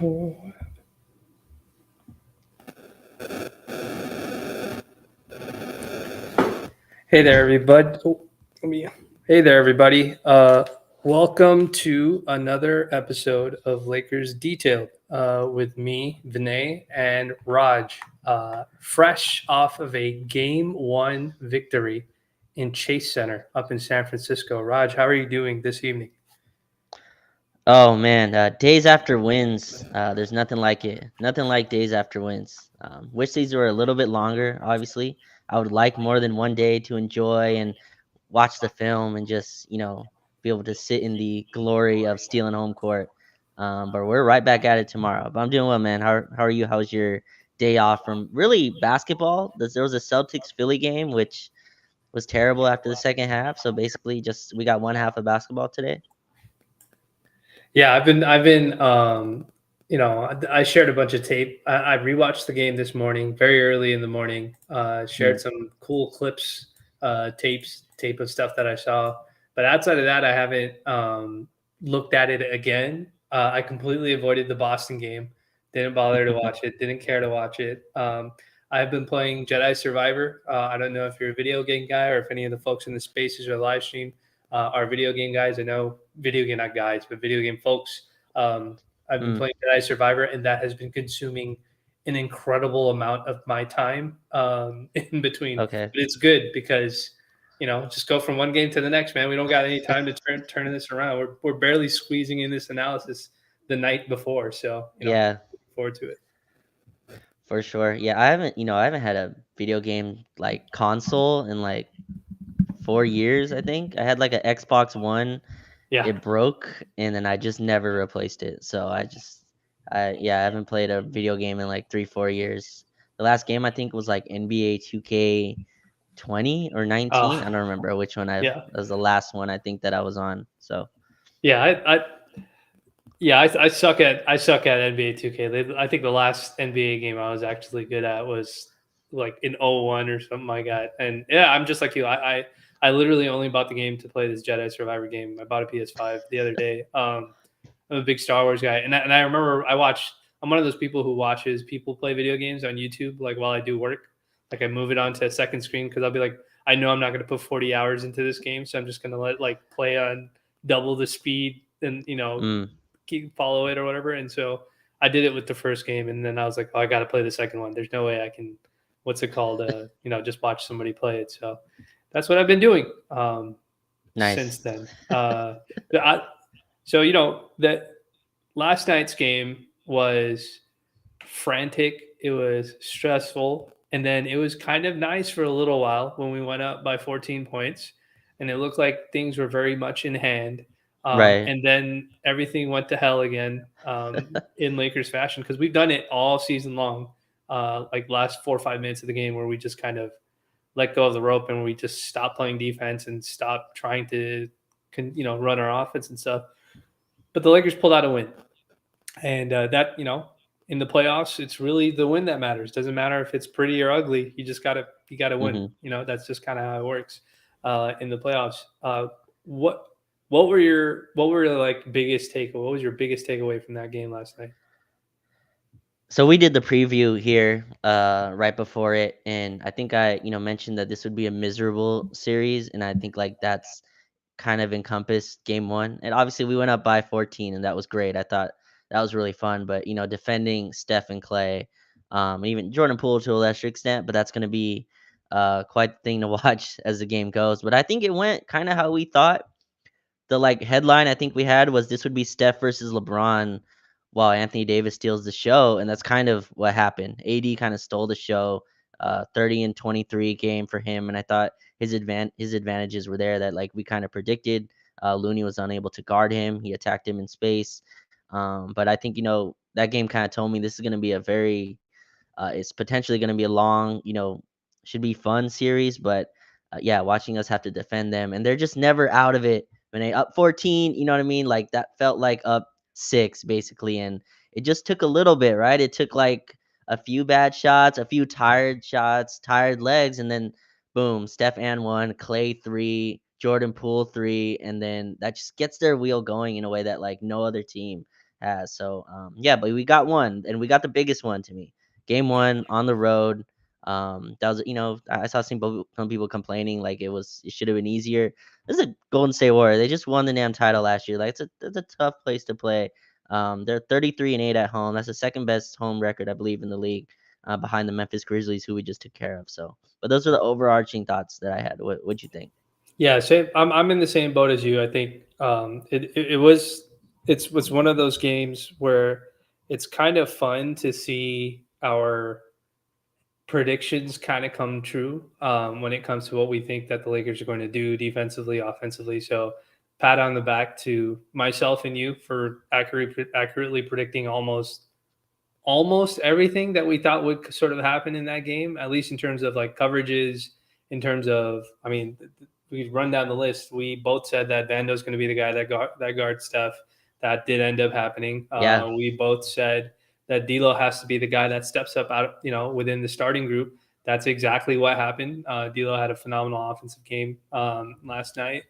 Oh. Hey there, everybody. Let me. Hey there, everybody. Welcome to another episode of Lakers Detailed with me, Vinay, and Raj. Fresh off of a Game One victory in Chase Center up in San Francisco. Raj, how are you doing this evening? Oh man, days after wins, there's nothing like it. Nothing like days after wins. Wish these were a little bit longer. Obviously, I would like more than one day to enjoy and watch the film and just be able to sit in the glory of stealing home court. But we're right back at it tomorrow. But I'm doing well, man. How are you? How's your day off from really basketball? There was a Celtics Philly game which was terrible after the second half. So basically, just we got one half of basketball today. Yeah, I shared a bunch of tape. I rewatched the game this morning, very early in the morning. Hmm. Shared some cool clips, tape of stuff that I saw. But outside of that, I haven't looked at it again. I completely avoided the Boston game. Didn't bother to watch it. Didn't care to watch it. I've been playing Jedi Survivor. I don't know if you're a video game guy or if any of the folks in the spaces or live stream are video game guys. I know video game not guys, but video game folks. Um, I've been Mm, playing Jedi Survivor, and that has been consuming an incredible amount of my time in between. okay. But it's good because just go from one game to the next, man. We don't got any time to turning this around. We're barely squeezing in this analysis the night before, so Yeah. looking forward to it. For sure. Yeah, I haven't had a video game like console in like 4 years, I think. I had like an Xbox One. Yeah. It broke and then I just never replaced it. So I haven't played a video game in like 3, 4 years. The last game I think was like NBA 2K 20 or 19. I Uh, don't remember which one yeah. was the last one I think that I was on. So Yeah. I suck at NBA 2K. I think the last NBA game I was actually good at was like in '01 or something like that. And yeah, I'm just like you. I literally only bought the game to play this Jedi Survivor game. I bought a PS5 the other day. I'm a big Star Wars guy, and I remember I watch. I'm one of those people who watches people play video games on YouTube, like while I do work. Like I move it onto a second screen because I'll be like, I know I'm not going to put 40 hours into this game, so I'm just going to let like play on double the speed and mm, keep follow it or whatever. And so I did it with the first game, and then I was like, oh, I got to play the second one. There's no way I can, what's it called? Just watch somebody play it. So that's what I've been doing since nice. then. I, so that last night's game was frantic. It was stressful, and then it was kind of nice for a little while when we went up by 14 points, and it looked like things were very much in hand. Right. And then everything went to hell again in Lakers fashion because we've done it all season long. Like last 4 or 5 minutes of the game where we just kind of let go of the rope and we just stop playing defense and stop trying to run our offense and stuff. But the Lakers pulled out a win, and that in the playoffs, it's really the win that matters. Doesn't matter if it's pretty or ugly. You gotta win. Mhm. That's just kind of how it works in the playoffs. What what were like biggest takeaway? What was your biggest takeaway from that game last night? So we did the preview here right before it, and I think I mentioned that this would be a miserable series, and I think like that's kind of encompassed game one. And obviously we went up by 14 and that was great. I thought that was really fun. But defending Steph and Clay, even Jordan Poole to a lesser extent, but that's gonna be quite the thing to watch as the game goes. But I think it went kind of how we thought. The like headline I think we had was this would be Steph versus LeBron while Anthony Davis steals the show, and that's kind of what happened. AD kind of stole the show. 30 and 23 game for him, and I thought his advantages were there that like we kind of predicted. Looney was unable to guard him. He attacked him in space. But I think that game kind of told me this is going to be a very it's potentially going to be a long, should be fun series, but yeah, watching us have to defend them, and they're just never out of it. When they up 14, you know what I mean? Like that felt like up six basically, and it just took a little bit, right? It took like a few bad shots, a few tired shots, tired legs, and then boom, Steph and one, Clay three, Jordan Poole three, and then that just gets their wheel going in a way that like no other team has. So yeah, but we got one, and we got the biggest one to me. Game one on the road. That was, I saw some people complaining like it should have been easier. This is a Golden State Warrior. They just won the damn title last year. Like it's a tough place to play. They're 33-8 at home. That's the second best home record I believe in the league, behind the Memphis Grizzlies, who we just took care of. So, but those are the overarching thoughts that I had. What'd you think? Yeah, same. I'm in the same boat as you. I think it was it's was one of those games where it's kind of fun to see our predictions kind of come true when it comes to what we think that the Lakers are going to do defensively, offensively. So, pat on the back to myself and you for accurately predicting almost everything that we thought would sort of happen in that game, at least in terms of like coverages, in terms of, I mean, we run down the list. We both said that Vando's going to be the guy that guards Steph. That did end up happening. Yeah, We both said that D'Lo has to be the guy that steps up out, within the starting group. That's exactly what happened. D'Lo had a phenomenal offensive game last night.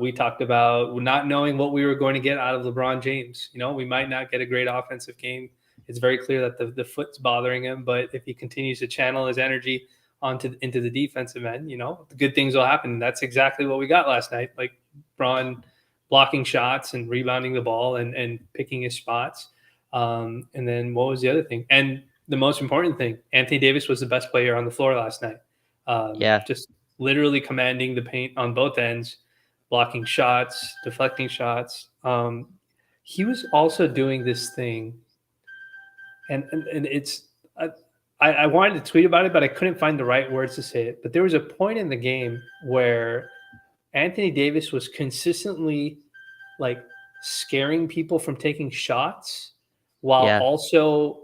We talked about not knowing what we were going to get out of LeBron James. We might not get a great offensive game. It's very clear that the foot's bothering him, but if he continues to channel his energy into the defensive end, the good things will happen. And that's exactly what we got last night. Like Braun blocking shots and rebounding the ball and picking his spots. And then what was the other thing? And the most important thing, Anthony Davis was the best player on the floor last night. yeah, Just literally commanding the paint on both ends, blocking shots, deflecting shots. He was also doing this thing, and it's I wanted to tweet about it, but I couldn't find the right words to say it. But there was a point in the game where Anthony Davis was consistently like scaring people from taking shots while yeah. also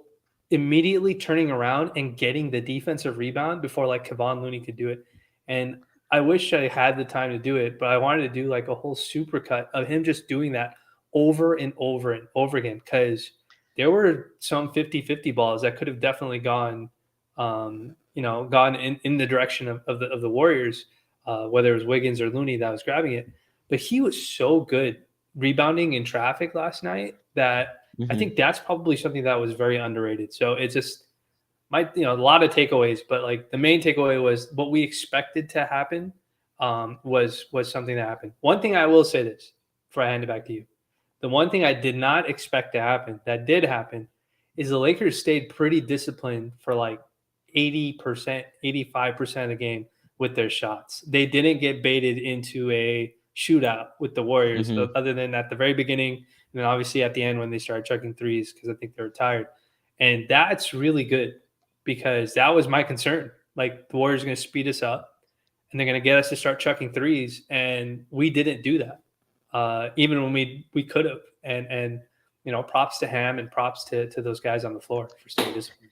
immediately turning around and getting the defensive rebound before like Kevon Looney could do it. And I wish I had the time to do it, but I wanted to do like a whole supercut of him just doing that over and over and over again because there were some 50-50 balls that could have definitely gone in the direction of the Warriors, whether it was Wiggins or Looney that was grabbing it. But he was so good rebounding in traffic last night that I Hmm. think that's probably something that was very underrated. So it's just a lot of takeaways, but like the main takeaway was what we expected to happen was something that happened. One thing I will say this before I hand it back to you. The one thing I did not expect to happen that did happen is the Lakers stayed pretty disciplined for like 80%, 85% of the game with their shots. They didn't get baited into a shootout with the Warriors, Hmm. other than at the very beginning, and then obviously at the end when they started chucking threes because I think they were tired. And that's really good because that was my concern. Like the Warriors are going to speed us up and they're going to get us to start chucking threes, and we didn't do that. Even when we could have, and props to Ham and props to those guys on the floor for staying disciplined.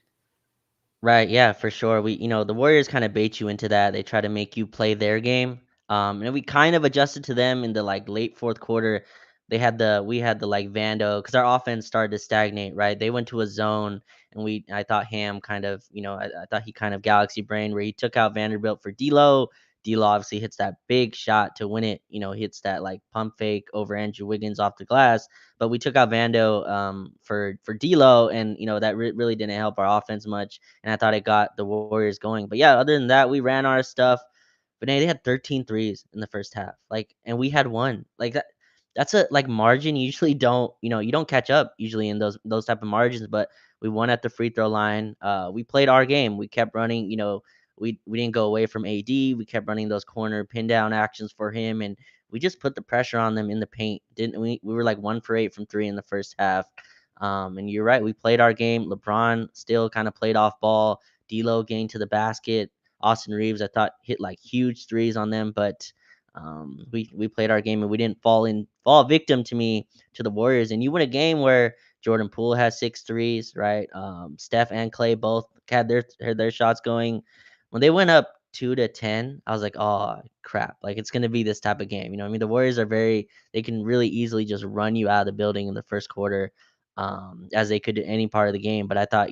Right, yeah, for sure. The Warriors kind of bait you into that. They try to make you play their game. And we kind of adjusted to them in the like late fourth quarter. We had the like Vando because our offense started to stagnate, right? They went to a zone, and I thought Ham kind of, I thought he kind of galaxy brain where he took out Vanderbilt for D'Lo. D'Lo obviously hits that big shot to win it. Hits that like pump fake over Andrew Wiggins off the glass. But we took out Vando for D'Lo, and that really didn't help our offense much, and I thought it got the Warriors going. But yeah, other than that, we ran our stuff. But they had 13 threes in the first half. Like, and we had one. Like that's a like margin you usually don't, you don't catch up usually in those type of margins, but we won at the free throw line. We played our game. We kept running, we didn't go away from AD. We kept running those corner pin down actions for him, and we just put the pressure on them in the paint. Didn't we? We were like 1 for 8 from three in the first half. And you're right. We played our game. LeBron still kind of played off ball. D'Lo getting to the basket. Austin Reeves, I thought, hit like huge threes on them, but we played our game, and we didn't fall victim to the Warriors. And you win a game where Jordan Poole has 6 threes, right? Steph and Clay both had their shots going. When they went up 2-10, I was like, oh crap! Like it's gonna be this type of game. I mean, the Warriors are they can really easily just run you out of the building in the first quarter, as they could any part of the game. But I thought,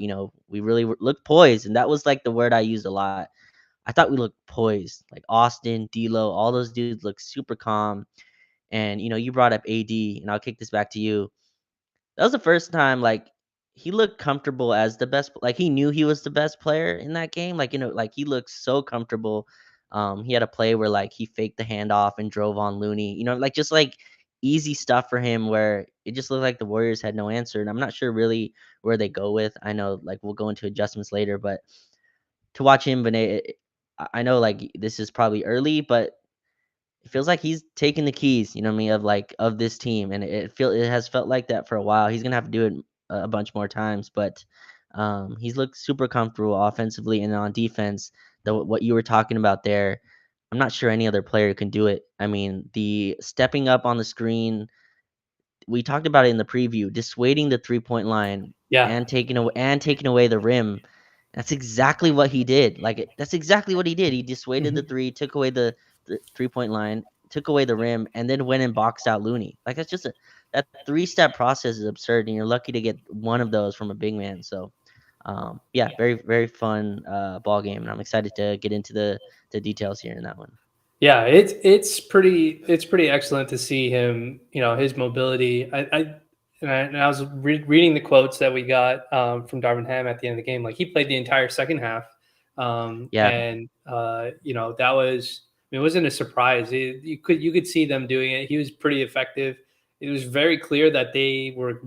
we really looked poised, and that was like the word I used a lot. I thought we looked poised, like Austin, D'Lo, all those dudes look super calm. And you brought up AD, and I'll kick this back to you. that was the first time like he looked comfortable as the best. Like he knew he was the best player in that game. Like like he looked so comfortable. He had a play where like he faked the handoff and drove on Looney. Like just like easy stuff for him where it just looked like the Warriors had no answer. And I'm not sure really where they go with. I know like we'll go into adjustments later, but to watch him, I know like this is probably early, but it feels like he's taking the keys, you know what I mean, of like of this team, and it has felt like that for a while. He's gonna have to do it a bunch more times, but he's looked super comfortable offensively and on defense. What you were talking about there, I'm not sure any other player can do it. I mean, the stepping up on the screen, we talked about it in the preview, dissuading the 3-point line Yeah. and taking away the rim. That's exactly what he did. That's exactly what he did. He dissuaded the Mhm. three, took away the 3-point line, took away the rim, and then went and boxed out Looney. Like that's just that 3-step process is absurd, and you're lucky to get one of those from a big man. So, yeah, very very fun ball game, and I'm excited to get into the details here in that one. Yeah, it's pretty excellent to see him. His mobility. And I was reading the quotes that we got from Darvin Ham at the end of the game. Like he played the entire second half, Yeah, and that was. I mean, it wasn't a surprise. You could see them doing it. He was pretty effective. It was very clear that they were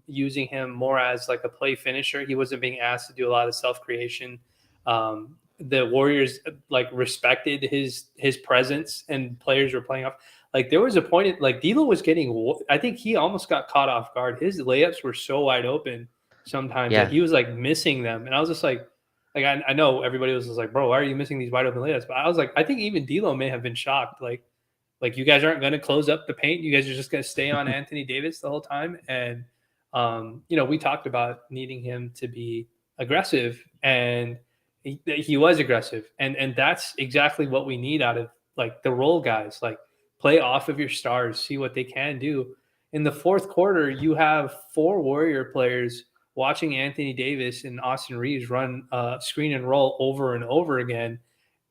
using him more as like a play finisher. He wasn't being asked to do a lot of self creation. The Warriors like respected his presence, and players were playing off. Like there was a point like D'Lo was getting. I think he almost got caught off guard. His layups were so wide open sometimes that yeah. he was like missing them, and I was just like I know everybody was just like, bro, why are you missing these wide open layups? But I was like, I think even D'Lo may have been shocked. Like you guys aren't going to close up the paint. You guys are just going to stay on Anthony Davis the whole time. And we talked about needing him to be aggressive, and he was aggressive, and that's exactly what we need out of like the role guys. Like play off of your stars, see what they can do. In the fourth quarter, you have four Warrior players watching Anthony Davis and Austin Reeves run screen and roll over and over again,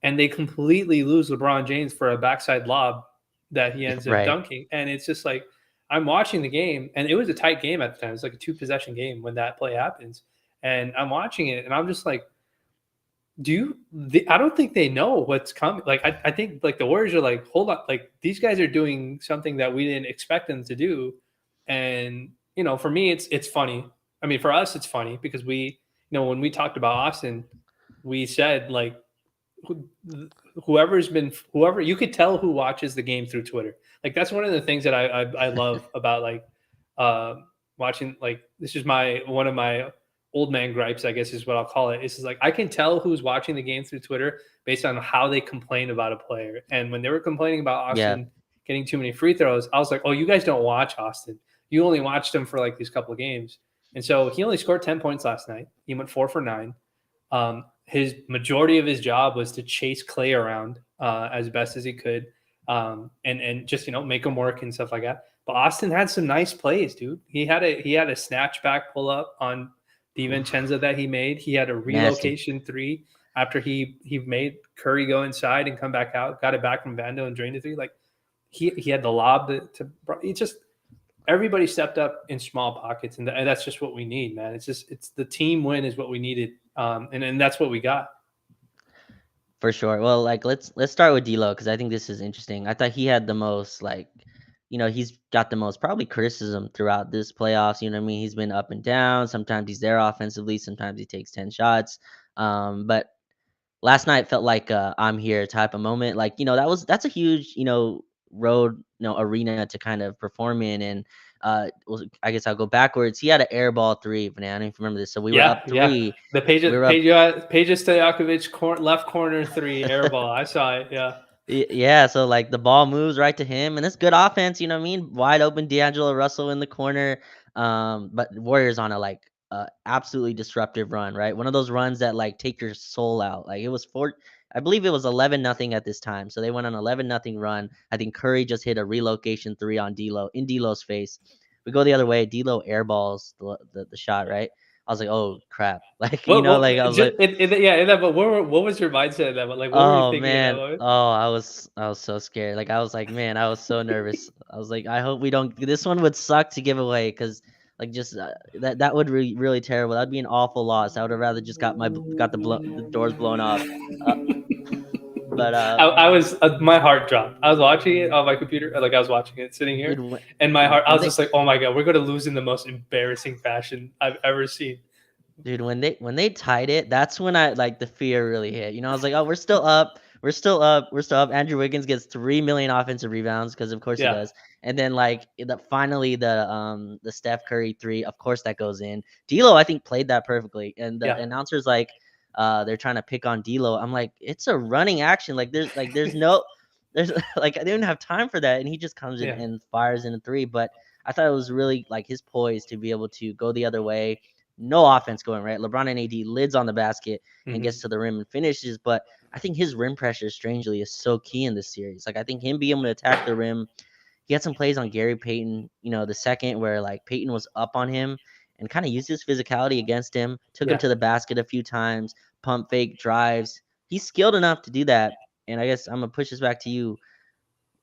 and they completely lose LeBron James for a backside lob that he ends up Right. dunking. And it's just like I'm watching the game, and it was a tight game at the time. It's like a 2 possession game when that play happens, and I'm watching it, and I'm just like, I don't think they know what's coming. Like I think like the Warriors are like, hold on, like these guys are doing something that we didn't expect them to do, and for me, it's funny. I mean, for us, it's funny because when we talked about Austin, we said like whoever you could tell who watches the game through Twitter. Like that's one of the things that I love about like uh, watching. Like this is my one of my old man gripes, I guess is what I'll call it. It's just like I can tell who's watching the game through Twitter based on how they complain about a player. And when they were complaining about Yeah. Austin getting too many free throws, I was like, oh, you guys don't watch Austin. You only watched him for like these couple of games. And so he only scored 10 points last night. He went 4 for 9. His majority of his job was to chase Clay around as best as he could, and just make him work and stuff like that. But Austin had some nice plays, dude. He had a snatch back pull up on Oof, DiVincenzo that he made. He had a nasty. relocation three after he made Curry go inside and come back out, got it back from Vando and drained the three. Like he had the lob to he just everybody stepped up in small pockets, and that's just what we need, man. It's the team win is what we needed, and that's what we got. For sure. Well, like let's start with D'Lo because I think this is interesting. I thought he had the most like, he's got the most probably criticism throughout this playoffs. You know what I mean? He's been up and down. Sometimes he's there offensively. Sometimes he takes 10 shots. But last night felt like a I'm here type of moment. Like, that's a huge, road, arena to kind of perform in. And I guess I'll go backwards. He had an air ball three, but I don't even remember this. So we were Yeah, up yeah. three. The We were up. Peja Stojakovic left corner three air ball. I saw it. Yeah. Yeah, so like the ball moves right to him, and it's good offense. You know what I mean? Wide open, D'Angelo Russell in the corner. But Warriors on a like absolutely disruptive run, right? One of those runs that like take your soul out. Like it was I believe it was 11-0 at this time. So they went on 11-0 run. I think Curry just hit a relocation three on D'Lo in D'Lo's face. We go the other way. D'Lo airballs the shot, right? I was like, oh crap! Like What? like I was Just like, yeah. In that, but what was your mindset? In that, like, what were you oh thinking in that man. moment? Oh, I was so scared. Like I was like, man, I was so nervous. I was like, I hope we don't this one would suck to give away cuz Like just that would be really terrible. That'd be an awful loss. I would have rather just got the doors blown off. Uh, but I was my heart dropped. I was watching it on my computer, like I was watching it sitting dude, here, and my heart. I when was they just like, "Oh my god, we're going to lose in the most embarrassing fashion I've ever seen." Dude, when they tied it, that's when I like the fear really hit. I was like, "Oh, we're still up. We're still up. We're still up." Andrew Wiggins gets 3 million offensive rebounds because of course he Yeah, does. And then like finally the Steph Curry 3, of course that goes in. D'Lo I think played that perfectly. And the yeah, announcers like they're trying to pick on D'Lo. I'm like, "It's a running action. There's no there's like I didn't have time for that." And he just comes in yeah, and fires in a 3, but I thought it was really like his poise to be able to go the other way, no offense going right. LeBron and AD lids on the basket and hmm gets to the rim and finishes. But I think his rim pressure, strangely, is so key in this series. Like I think him being able to attack the rim. He had some plays on Gary Payton, the second where like Payton was up on him and kind of used his physicality against him, took him yeah. to the basket a few times, pump fake drives. He's skilled enough to do that. And I guess I'm gonna push this back to you.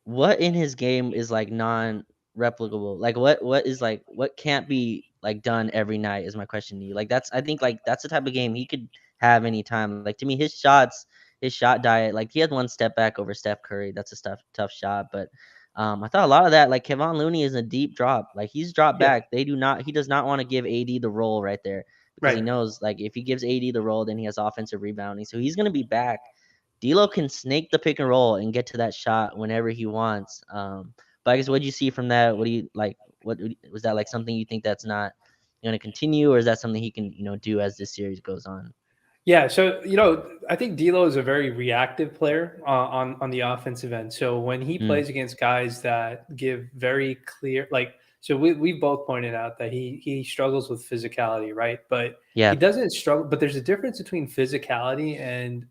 What in his game is like non-replicable? Like what is like what can't be like done every night is my question to you. Like I think like that's the type of game he could have anytime. Like to me, his shot diet, like he had one step back over Steph Curry. That's a tough shot. But I thought a lot of that, like Kevon Looney is a deep drop. Like he's dropped Yeah, back. He does not want to give AD the role right there because he right. knows like if he gives AD the role, then he has offensive rebounding. So he's gonna be back. D'Lo can snake the pick and roll and get to that shot whenever he wants. But I guess what do you see from that? What do you like? Was that like something you think that's not going to continue, or is that something he can do as this series goes on? Yeah, so I think D'Lo is a very reactive player on the offensive end. So when he Mm, plays against guys that give very clear, like, so we've both pointed out that he struggles with physicality, right? But he yeah. doesn't struggle. But there's a difference between physicality and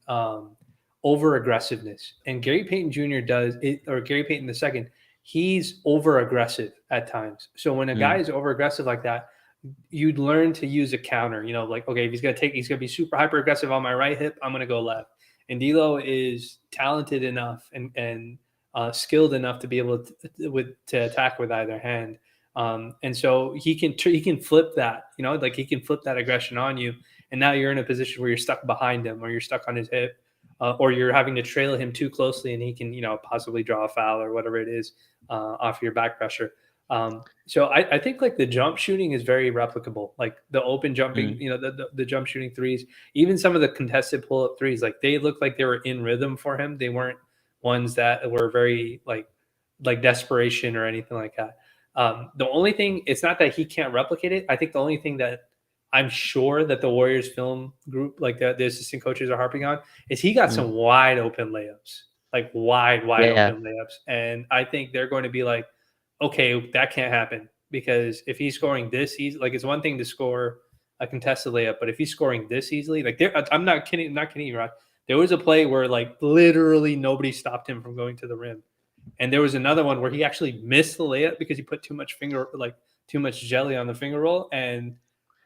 over aggressiveness. And Gary Payton Jr. does it, or Gary Payton the second. He's over aggressive at times. So when a guy Mm, is over aggressive like that, you'd learn to use a counter. Like, okay, if he's gonna be super hyper aggressive on my right hip, I'm gonna go left. And D'Lo is talented enough and skilled enough to be able to attack with either hand. And so he can flip that. Like he can flip that aggression on you, and now you're in a position where you're stuck behind him, or you're stuck on his hip, or you're having to trail him too closely, and he can possibly draw a foul or whatever it is off your back pressure. So I think like the jump shooting is very replicable. Like the open jumping, mm, the jump shooting threes, even some of the contested pull up threes, like they looked like they were in rhythm for him. They weren't ones that were very like desperation or anything like that. The only thing, it's not that he can't replicate it. I think the only thing that I'm sure that the Warriors film group, like the assistant coaches are harping on, is he got mm. some wide open layups, like wide Yeah. open layups. And I think they're going to be like, okay, that can't happen because if he's scoring this easy, like it's one thing to score a contested layup, but if he's scoring this easily, like I'm not kidding you, Rod. There was a play where like literally nobody stopped him from going to the rim, and there was another one where he actually missed the layup because he put too much jelly on the finger roll, and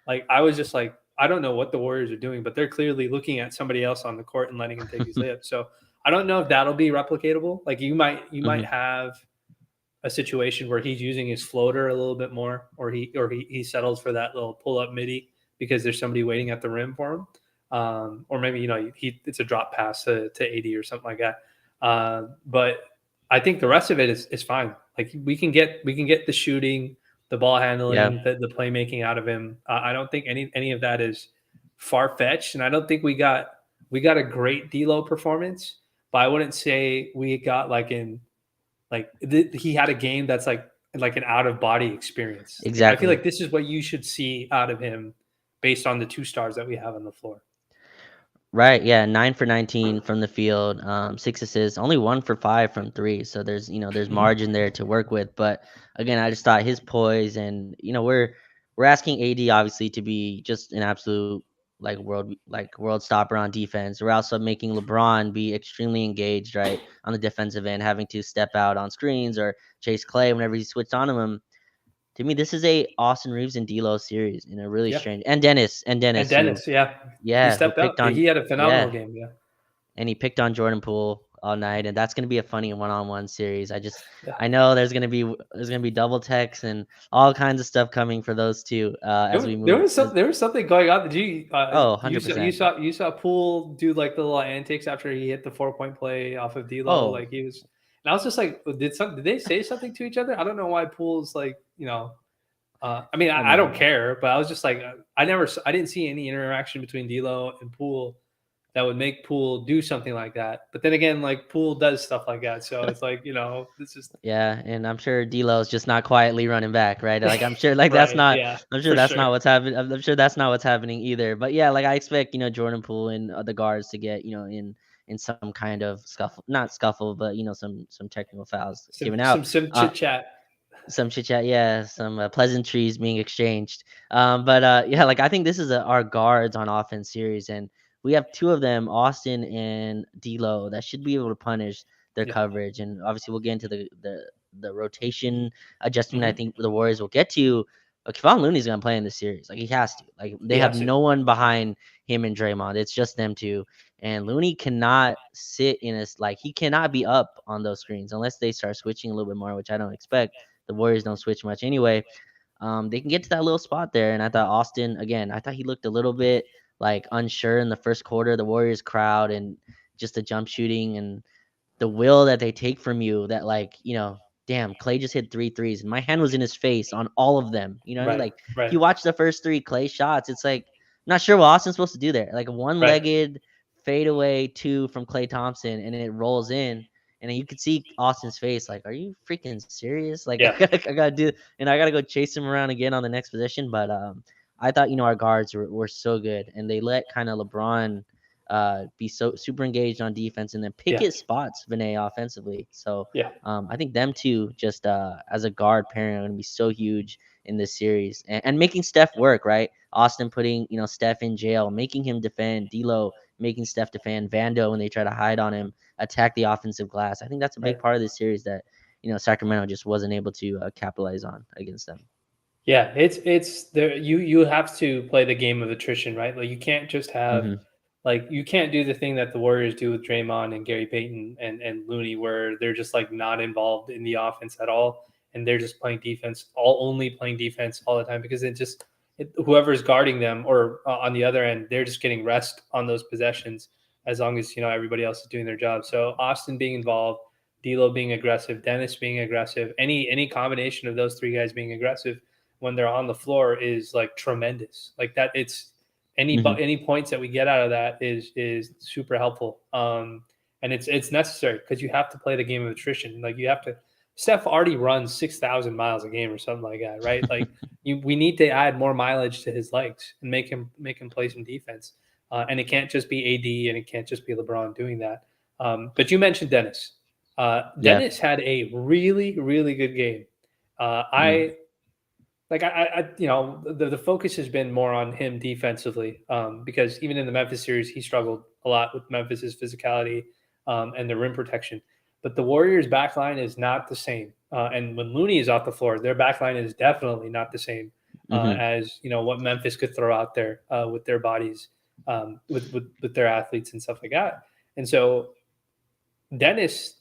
like I was just like, I don't know what the Warriors are doing, but they're clearly looking at somebody else on the court and letting him take these layups. So I don't know if that'll be replicatable. Like you might Mhm. have a situation where he's using his floater a little bit more, or he settles for that little pull up midi because there's somebody waiting at the rim for him, or maybe it's a drop pass to AD or something like that. But I think the rest of it is fine. Like we can get the shooting, the ball Yeah. handling, the playmaking out of him. I don't think any of that is far fetched, and I don't think we got a great D'Lo performance, but I wouldn't say we got he had a game that's like an out of body experience. I feel Exactly. like this is what you should see out of him based on the two stars that we have on the floor. Right, yeah, 9 for 19 from the field, 6 assists, only 1 for 5 from 3, so there's Mhm. margin there to work with, but again, I just thought his poise and, we're asking AD obviously to be just an absolute, world stopper on defense. We're also making LeBron be extremely engaged, right, on the defensive end, having to step out on screens or chase Clay whenever he switched on him. To me, this is a Austin Reeves and D'Lo series in a really Yeah, strange, and Dennis, and who Dennis, yeah, he yeah, who stepped up. picked on He had a phenomenal yeah. game. Yeah, And he picked on Jordan Poole. all night, and that's gonna be a funny one-on-one series. Yeah. I know there's gonna be double text and all kinds of stuff coming for those two as we move. There was something going on. Did Oh, you 100%. saw Poole do like the little antics after he hit the 4 point play off of D'Lo? Oh, Like he was, and I was just like, did they say something to each other? I don't know why Poole's like, I mean, I I don't mean, care, but I was just like, I didn't see any interaction between D'Lo and Poole that would make Poole do something like that. But then again, like Poole does stuff like that, so it's like, it's just yeah, and I'm sure D'Lo's just not quietly running back, right? Like I'm sure like that's right, not yeah, I'm sure for that's sure. not what's happening. I'm sure that's not what's happening either. But yeah, like I expect, Jordan Poole and the guards to get, in some kind of scuffle, not scuffle, but some technical fouls given out. Some Uh chit chat. some chit chat, yeah, some pleasantries being exchanged. But yeah, like I think this is our guards on offense series, and we have two of them, Austin and D'Lo, that should be able to punish their Yeah. coverage. And obviously, we'll get into the rotation adjustment. I Hmm. think the Warriors will get to. Kevon Looney's gonna play in this series. Like he has to. Like they He have has to. no one behind him and Draymond. It's just them two. And Looney cannot sit in like he cannot be up on those screens unless they start switching a little bit more, which I don't expect. The Warriors don't switch much anyway. They can get to that little spot there. And I thought Austin, again, I thought he looked a little bit like unsure in the first quarter. The Warriors crowd and just the jump shooting and the will that they take from you that, like, damn, Clay just hit three threes and my hand was in his face on all of them. You know what I mean? Right, Like, if right, you watch the first three Clay shots, it's like, I'm not sure what Austin's supposed to do there. Like a one right. legged fadeaway two from Clay Thompson and it rolls in. And then you could see Austin's face, like, are you freaking serious? Like, Yeah, I gotta do, and I gotta go chase him around again on the next possession. But I thought, our guards were so good, and they let kind of LeBron be so super engaged on defense and then pick yeah, his spots, Vinay, offensively. So yeah. I think them two just as a guard pairing are going to be so huge in this series and making Steph work, right? Austin putting, Steph in jail, making him defend, D'Lo making Steph defend, Vando when they try to hide on him, attack the offensive glass. I think that's a big Right. part of this series that, Sacramento just wasn't able to capitalize on against them. Yeah, it's there. You have to play the game of attrition, right? Like you can't just have Hmm. like you can't do the thing that the Warriors do with Draymond and Gary Payton and Looney, where they're just like not involved in the offense at all, and they're just playing defense, only playing defense all the time because whoever's guarding them or on the other end, they're just getting rest on those possessions as long as everybody else is doing their job. So Austin being involved, D'Lo being aggressive, Dennis being aggressive, any combination of those three guys being aggressive when they're on the floor is like tremendous. Like that, it's Hmm. any points that we get out of that is super helpful. And it's necessary because you have to play the game of attrition. Like you have to. Steph already runs 6,000 miles a game or something like that, right? Like we need to add more mileage to his legs and make him play some defense. And it can't just be AD and it can't just be LeBron doing that. But you mentioned Dennis. Yeah. Dennis had a really really good game. Mm. I like the focus has been more on him defensively because even in the Memphis series he struggled a lot with Memphis's physicality and the rim protection. But the Warriors' backline is not the same, and when Looney is off the floor, their backline is definitely not the same Hmm. as what Memphis could throw out there with their bodies, with their athletes and stuff like that. And so Dennis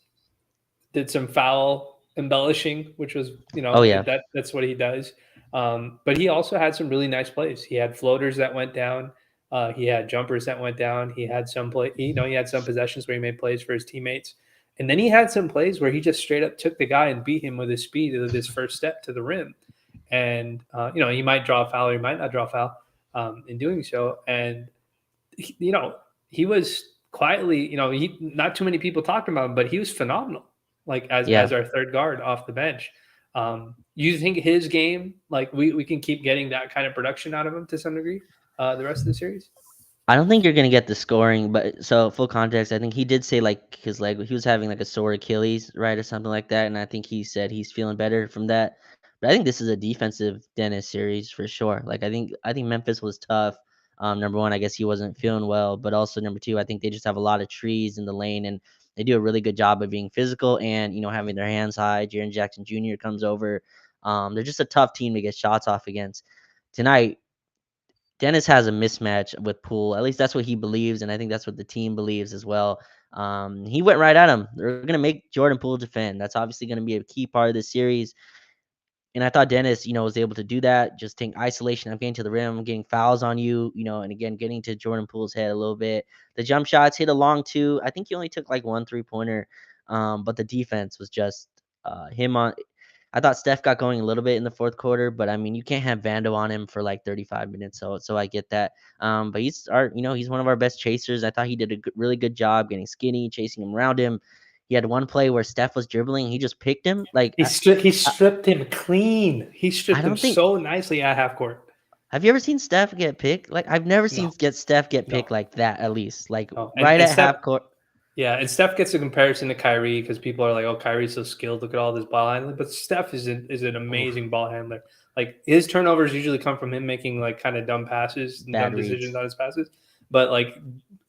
did some foul embellishing, which was Oh yeah. that's what he does. But he also had some really nice plays. He had floaters that went down. He had jumpers that went down. He had some play. He had some possessions where he made plays for his teammates, and then he had some plays where he just straight up took the guy and beat him with his speed with his first step to the rim. And he might draw a foul or he might not draw a foul in doing so. And he was quietly, not too many people talking about him, but he was phenomenal. Like Yeah. as our third guard off the bench. You think his game, like we can keep getting that kind of production out of him to some degree, the rest of the series? I don't think you're gonna get the scoring, but so full context, I think he did say like his leg, he was having like a sore Achilles, right, or something like that, and I think he said he's feeling better from that. But I think this is a defensive Dennis series for sure. Like I think Memphis was tough. Number one, I guess he wasn't feeling well, but also number two, I think they just have a lot of trees in the lane, and they do a really good job of being physical and having their hands high. Jaren Jackson Jr. comes over. They're just a tough team to get shots off against. Tonight, Dennis has a mismatch with Poole. At least that's what he believes, and I think that's what the team believes as well. He went right at him. They're gonna make Jordan Poole defend. That's obviously gonna be a key part of this series. And I thought Dennis, was able to do that. Just take isolation. I'm getting to the rim, I'm getting fouls on you, and again, getting to Jordan Poole's head a little bit. The jump shots hit along too. I think he only took like 1 3-pointer, but the defense was just him on. I thought Steph got going a little bit in the fourth quarter, but I mean, you can't have Vando on him for like 35 minutes. So I get that. But he's one of our best chasers. I thought he did a really good job getting skinny, chasing him around him. He had one play where Steph was dribbling, he just picked him. Like He stripped him clean. He I stripped him don't think. so nicely at half court. Have you ever seen Steph get picked? Like I've never seen No, Steph get no, picked like that. At least like no. right And at Steph, half court. yeah, and Steph gets a comparison to Kyrie because people are like, "Oh, Kyrie's so skilled. Look at all this ball handling." But Steph is an Oof, amazing ball handler. Like his turnovers usually come from him making like kind of dumb passes and bad dumb reads. decisions on his passes. But like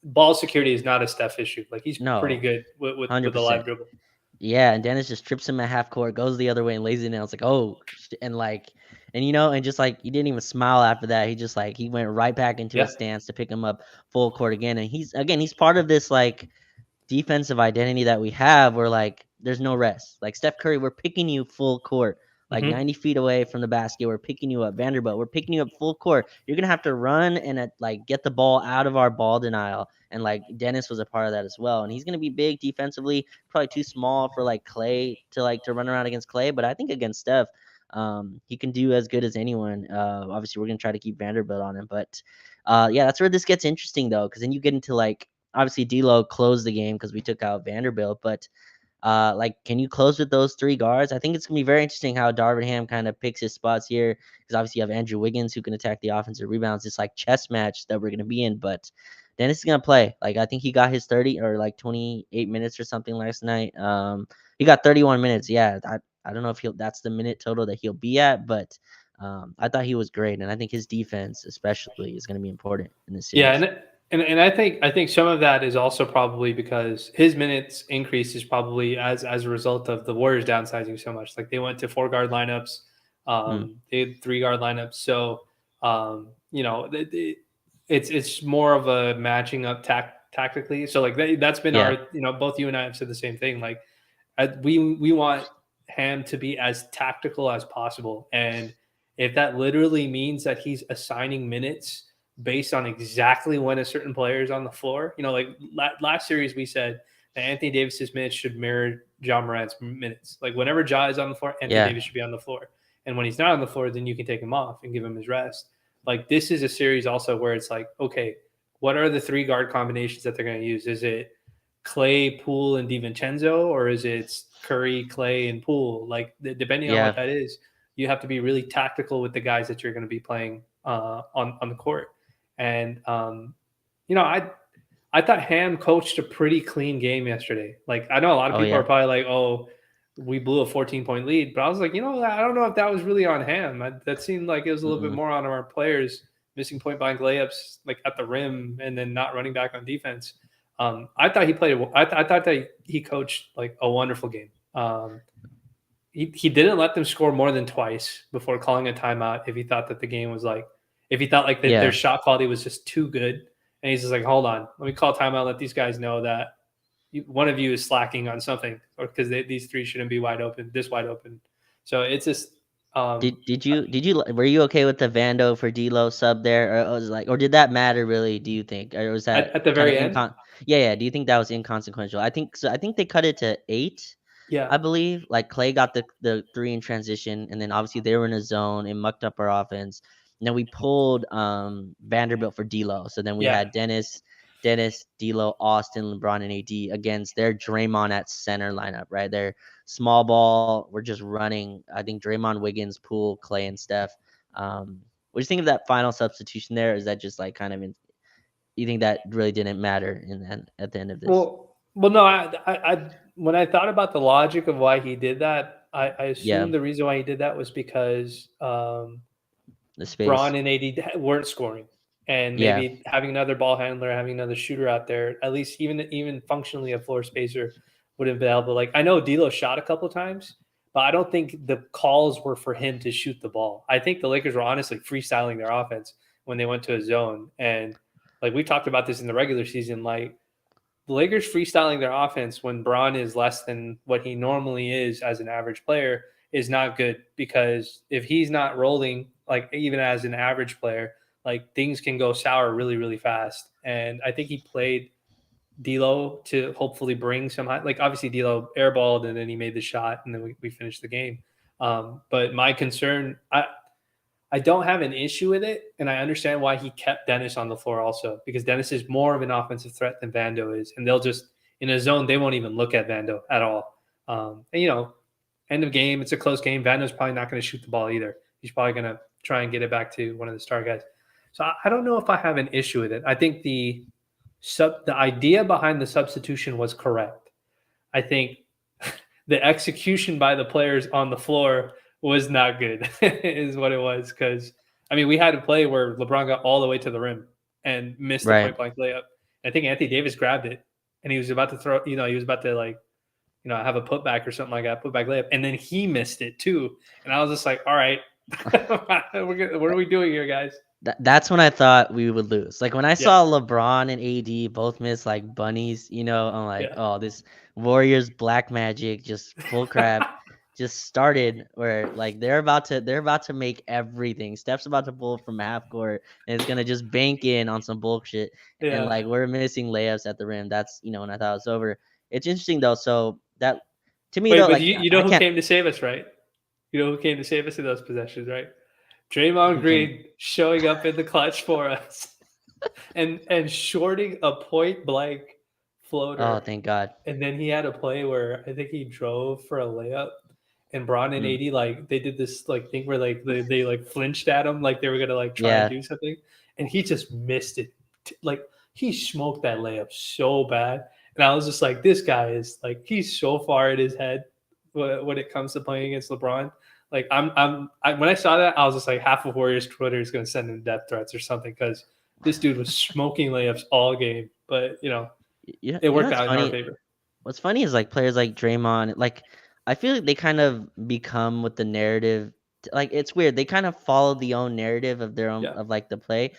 ball security is not a Steph issue. Like he's pretty No, good hundred with a live percent. dribble. Yeah, and Dennis just trips him at half court, goes the other way, and lays it down. It's like, oh, and like, and just like he didn't even smile after that. He just like he went right back into Yeah. his stance to pick him up full court again. And he's part of this like defensive identity that we have where like there's no rest. Like Steph Curry, we're picking you full court, like Mm-hmm. 90 feet away from the basket. We're picking you up. Vanderbilt, we're picking you up full court. You're gonna have to run and like get the ball out of our ball denial. And like Dennis was a part of that as well. And he's gonna be big defensively, probably too small for like Clay to run around against Clay. But I think against Steph, he can do as good as anyone. Obviously, we're gonna try to keep Vanderbilt on him, but yeah, that's where this gets interesting though, because then you get into like obviously D'Lo closed the game because we took out Vanderbilt, but like, can you close with those three guards? I think it's gonna be very interesting how Darvin Ham kind of picks his spots here because obviously you have Andrew Wiggins who can attack the offensive rebounds. It's like chess match that we're gonna be in, but Dennis is gonna play. Like I think he got his 30 or like 28 minutes or something last night. He got 31 minutes. Yeah, I don't know if that's the minute total that he'll be at, but I thought he was great, and I think his defense especially is gonna be important in this Yeah, series. and I think some of that is also probably because his minutes increase is probably as a result of the Warriors downsizing so much. Like they went to 4 guard lineups, Mm, they had 3 guard lineups. So it's more of a matching up tactically. So like that's been yeah, our both you and I have said the same thing. Like we want Ham to be as tactical as possible, and if that literally means that he's assigning minutes based on exactly when a certain player is on the floor. Like last series we said that Anthony Davis's minutes should mirror Ja Morant's minutes. Like whenever Ja is on the floor, Anthony yeah, Davis should be on the floor. And when he's not on the floor, then you can take him off and give him his rest. Like this is a series also where it's like, okay, what are the 3 guard combinations that they're going to use? Is it Clay, Poole, and DiVincenzo, or is it Curry, Clay, and Poole? Like depending on what yeah. that is, you have to be really tactical with the guys that you're going to be playing on the court. And I thought Ham coached a pretty clean game yesterday. Like I know a lot of Oh people are yeah. probably like, "Oh, we blew a 14-point lead," but I was like, I don't know if that was really on Ham. That seemed like it was a little bit Mm-mm. more on our players missing point blank layups like at the rim and then not running back on defense. I thought he played. I thought that he coached like a wonderful game. He didn't let them score more than twice before calling a timeout if he thought that the game was like if he thought like that their Yeah. shot quality was just too good, and he's just like, hold on, let me call timeout, let these guys know that one of you is slacking on something, or because these 3 shouldn't be this wide open. So it's just um, Did you were you okay with the Vando for D'Lo sub there, or was like, or did that matter really? Do you think, or was that at the kind of very end. Yeah, yeah. Do you think that was inconsequential? I think so. I think they cut it to 8. Yeah, I believe like Clay got the three in transition, and then obviously they were in a zone and mucked up our offense. And then we pulled Vanderbilt for D'Lo. So then we yeah, had Dennis, D'Lo, Austin, LeBron, and AD against their Draymond at center lineup, right? Their small ball. We're just running. I think Draymond, Wiggins, Poole, Clay, and Steph. What do you think of that final substitution there? Is that just like kind of you think that really didn't matter at the end of this? well, no, I when I thought about the logic of why he did that, I Yeah, assumed the reason why he did that was because the Braun space. and AD weren't scoring, and Yeah, maybe having another ball handler, having another shooter out there, at least even functionally a floor spacer would have been available. Like I know D'Lo shot a couple times, but I don't think the calls were for him to shoot the ball. I think the Lakers were honestly freestyling their offense when they went to a zone. And like we talked about this in the regular season, like the Lakers freestyling their offense when Braun is less than what he normally is as an average player is not good, because if he's not rolling, like even as an average player, like things can go sour really, really fast. And I think he played D'Lo to hopefully bring some high, like obviously D'Lo airballed and then he made the shot and then we finished the game. But my concern, I don't have an issue with it, and I understand why he kept Dennis on the floor also, because Dennis is more of an offensive threat than Vando is, and they'll just in a zone they won't even look at Vando at all. And end of game, it's a close game. Vando's probably not going to shoot the ball either. He's probably going to try and get it back to one of the star guys. So I don't know if I have an issue with it. I think the idea behind the substitution was correct. I think the execution by the players on the floor was not good, is what it was. Because I mean, we had a play where LeBron got all the way to the rim and missed the Right. point blank layup. I think Anthony Davis grabbed it and he was about to throw. He was about to like, have a putback or something like that, putback layup, and then he missed it too. And I was just like, all right, what are we doing here, guys? That's when I thought we would lose. Like when I saw LeBron and AD both miss like bunnies, I'm like, Yeah. oh, this Warriors black magic just full crap just started, where like they're about to make everything. Steph's about to pull from half court and it's gonna just bank in on some bullshit. And Yeah. like we're missing layups at the rim. That's when I thought it was over. It's interesting though. So that to me Wait, though, but like you I know who can't. came to save us, right? You know who came to save us in those possessions, right? Draymond Who came? Green showing up in the clutch for us and shorting a point blank Oh, floater. thank God. And then he had a play where I think he drove for a layup, and Braun and Mm. AD like they did this like thing where like they like flinched at him like they were gonna like try Yeah. and do something, and he just missed it. Like he smoked that layup so bad, and I was just like, this guy is like he's so far in his head when it comes to playing against LeBron. Like when I saw that, I was just like, half of Warriors Twitter is gonna send him death threats or something, because this dude was smoking layups all game. But Yeah, it worked what's out in our funny? favor. What's funny is like players like Draymond, like I feel like they kind of become with the narrative. Like it's weird. They kind of follow the own narrative of their own Yeah. of like the play.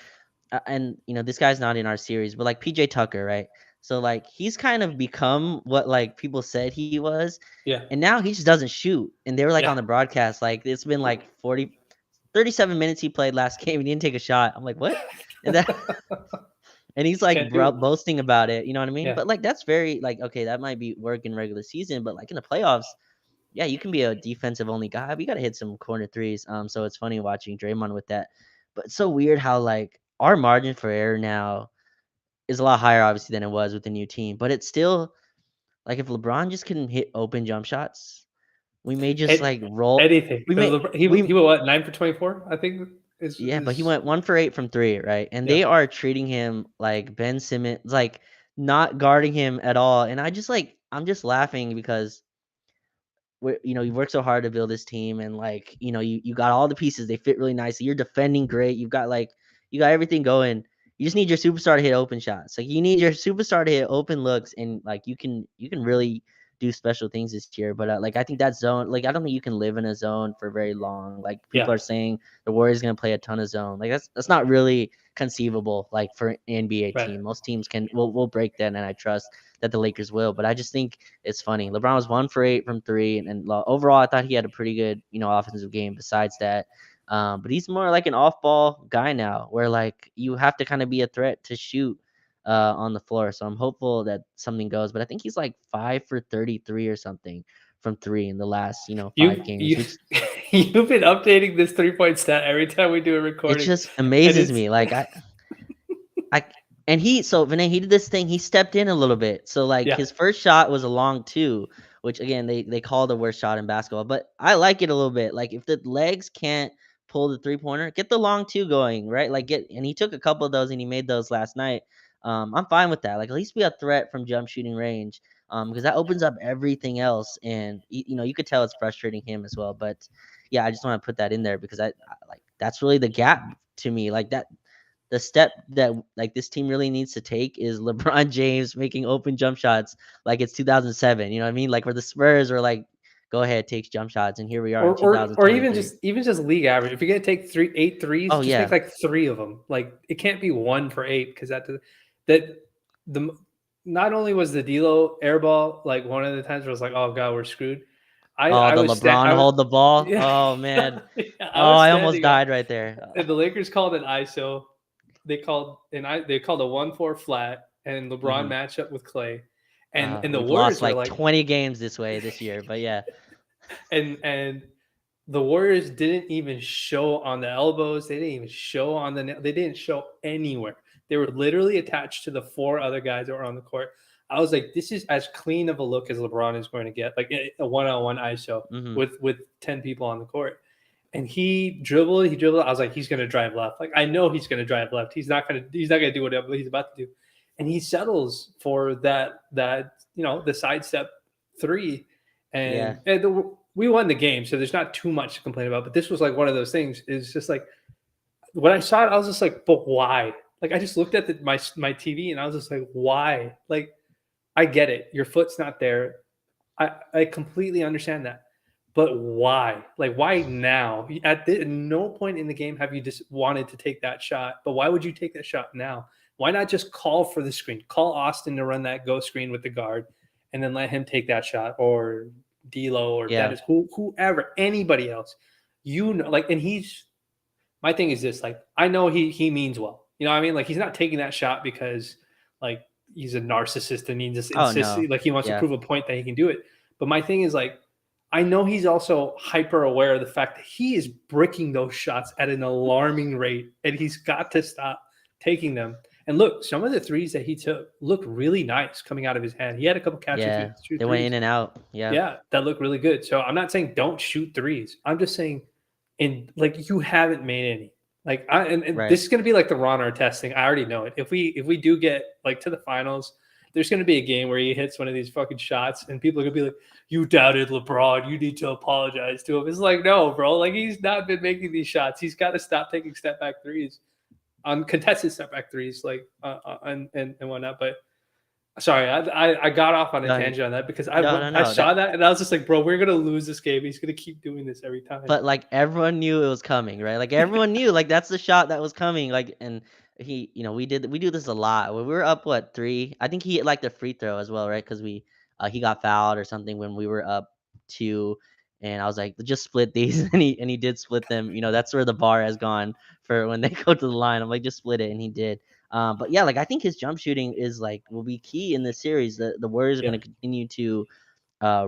And this guy's not in our series, but like PJ Tucker, right? So like he's kind of become what like people said he was, Yeah. and now he just doesn't shoot. And they were like Yeah. on the broadcast, like it's been like 37 minutes he played last game. He didn't take a shot. I'm like, what? And that. And he's like Can't do it. boasting about it, you know what I mean? Yeah. But like that's very like okay, that might be work in regular season, but like in the playoffs, yeah, you can be a defensive only guy. But you got to hit some corner threes. So it's funny watching Draymond with that. But it's so weird how like our margin for error now is a lot higher, obviously, than it was with the new team. But it's still like if LeBron just couldn't hit open jump shots, we may just like roll. Anything. We may He we went what, 9 for 24? I think Yeah, but he is went 1 for 8 from three, right? And yeah. they are treating him like Ben Simmons, like not guarding him at all. And I'm just laughing because you worked so hard to build this team, and like you got all the pieces, they fit really nicely. You're defending great. You got everything going. You just need your superstar to hit open shots. Like you need your superstar to hit open looks, and like you can really do special things this year. But like I think that zone, like I don't think you can live in a zone for very long. Like people Yeah. are saying the Warriors gonna play a ton of zone. Like that's not really conceivable. Like for an NBA Right. team, most teams will break that, and I trust that the Lakers will. But I just think it's funny. LeBron was 1 for 8 from three, and overall, I thought he had a pretty good, offensive game. Besides that, but he's more like an off-ball guy now, where like you have to kind of be a threat to shoot on the floor. So I'm hopeful that something goes. But I think he's like 5 for 33 or something from three in the last, 5 games. You you've been updating this 3-point stat every time we do a It recording. just amazes me. Like and Vinay, he did this thing. He stepped in a little bit. So like Yeah. his first shot was a long two, which again they call the worst shot in basketball. But I like it a little bit. Like if the legs can't pull the 3-pointer, get the long two going, right? And he took a couple of those and he made those last night. I'm fine with that. Like at least be a threat from jump shooting range. Because that opens up everything else, and you could tell it's frustrating him as well. But yeah, I just want to put that in there because I like that's really the gap to me. Like that the step that like this team really needs to take is LeBron James making open jump shots like it's 2007. You know what I mean? Like where the Spurs were like go ahead, takes jump shots, and here we are in Or even 2023. just league average. If you're gonna take 8 threes, Oh just make yeah. like 3 of them. Like it can't be 1 for 8 because that the not only was the D'Lo airball like one of the times where I was like, oh god, we're screwed. Oh, I the was LeBron I was hold the ball. yeah, Oh man. yeah, I Oh, was I almost standing up, died right there. and the Lakers called an ISO. They called a 1-4 flat, and LeBron Mhm. matched up with Clay, and the We've lost Warriors were like like, 20 games this way this year, but yeah. and the Warriors didn't even show on the elbows. They didn't even show on they didn't show anywhere. They were literally attached to the 4 other guys that were on the court. I was like, this is as clean of a look as LeBron is going to get, like a one-on-one ISO Mhm. with 10 people on the court. And he dribbled. I was like, he's going to drive left. Like I know he's going to drive left. He's not going to do whatever he's about to do. And he settles for that the sidestep 3, Yeah. and we won the game, so there's not too much to complain about. But this was like one of those things. Is just like when I saw it, I was just like, but why? Like I just looked at my TV and I was just like, why? Like I get it. Your foot's not there. I completely understand that. But why? Like why now? At no point in the game have you just wanted to take that shot. But why would you take that shot now? Why not just call for the screen? Call Austin to run that go screen with the guard, and then let him take that shot, or D'Lo, or Yeah. Dennis, whoever, anybody else. Like, and he's my thing is this, like, I know he means well. You know what I mean? Like he's not taking that shot because like he's a narcissist and he just Oh insists no. like he wants to Yeah. prove a point that he can do it. But my thing is like I know he's also hyper aware of the fact that he is bricking those shots at an alarming rate and he's got to stop taking them. And look, some of the threes that he took look really nice coming out of his hand. He had a couple catch and Yeah. shoot They went threes. in and out. Yeah. Yeah, that looked really good. So I'm not saying don't shoot threes. I'm just saying, like you haven't made any. Like and Right. this is gonna be like the Ron Artest thing. I already know it. If we do get like to the finals, there's gonna be a game where he hits one of these fucking shots, and people are gonna be like, "You doubted LeBron. You need to apologize to him." It's like, no, bro. Like he's not been making these shots. He's got to stop taking step back threes, uncontested step back threes, like and whatnot. But sorry, I got off on a No, tangent on that because I no. saw that and I was just like, bro, we're gonna lose this game. He's gonna keep doing this every time. But like everyone knew it was coming, right? Like everyone knew, like that's the shot that was coming. Like, and he, we do this a lot. When we were up, what, 3? I think he hit like the free throw as well, right? Because he got fouled or something when we were up 2, and I was like, just split these, and he did split them. That's where the bar has gone for when they go to the line. I'm like, just split it, and he did. But yeah, like I think his jump shooting is like will be key in this series. The Warriors are Yeah, going to continue to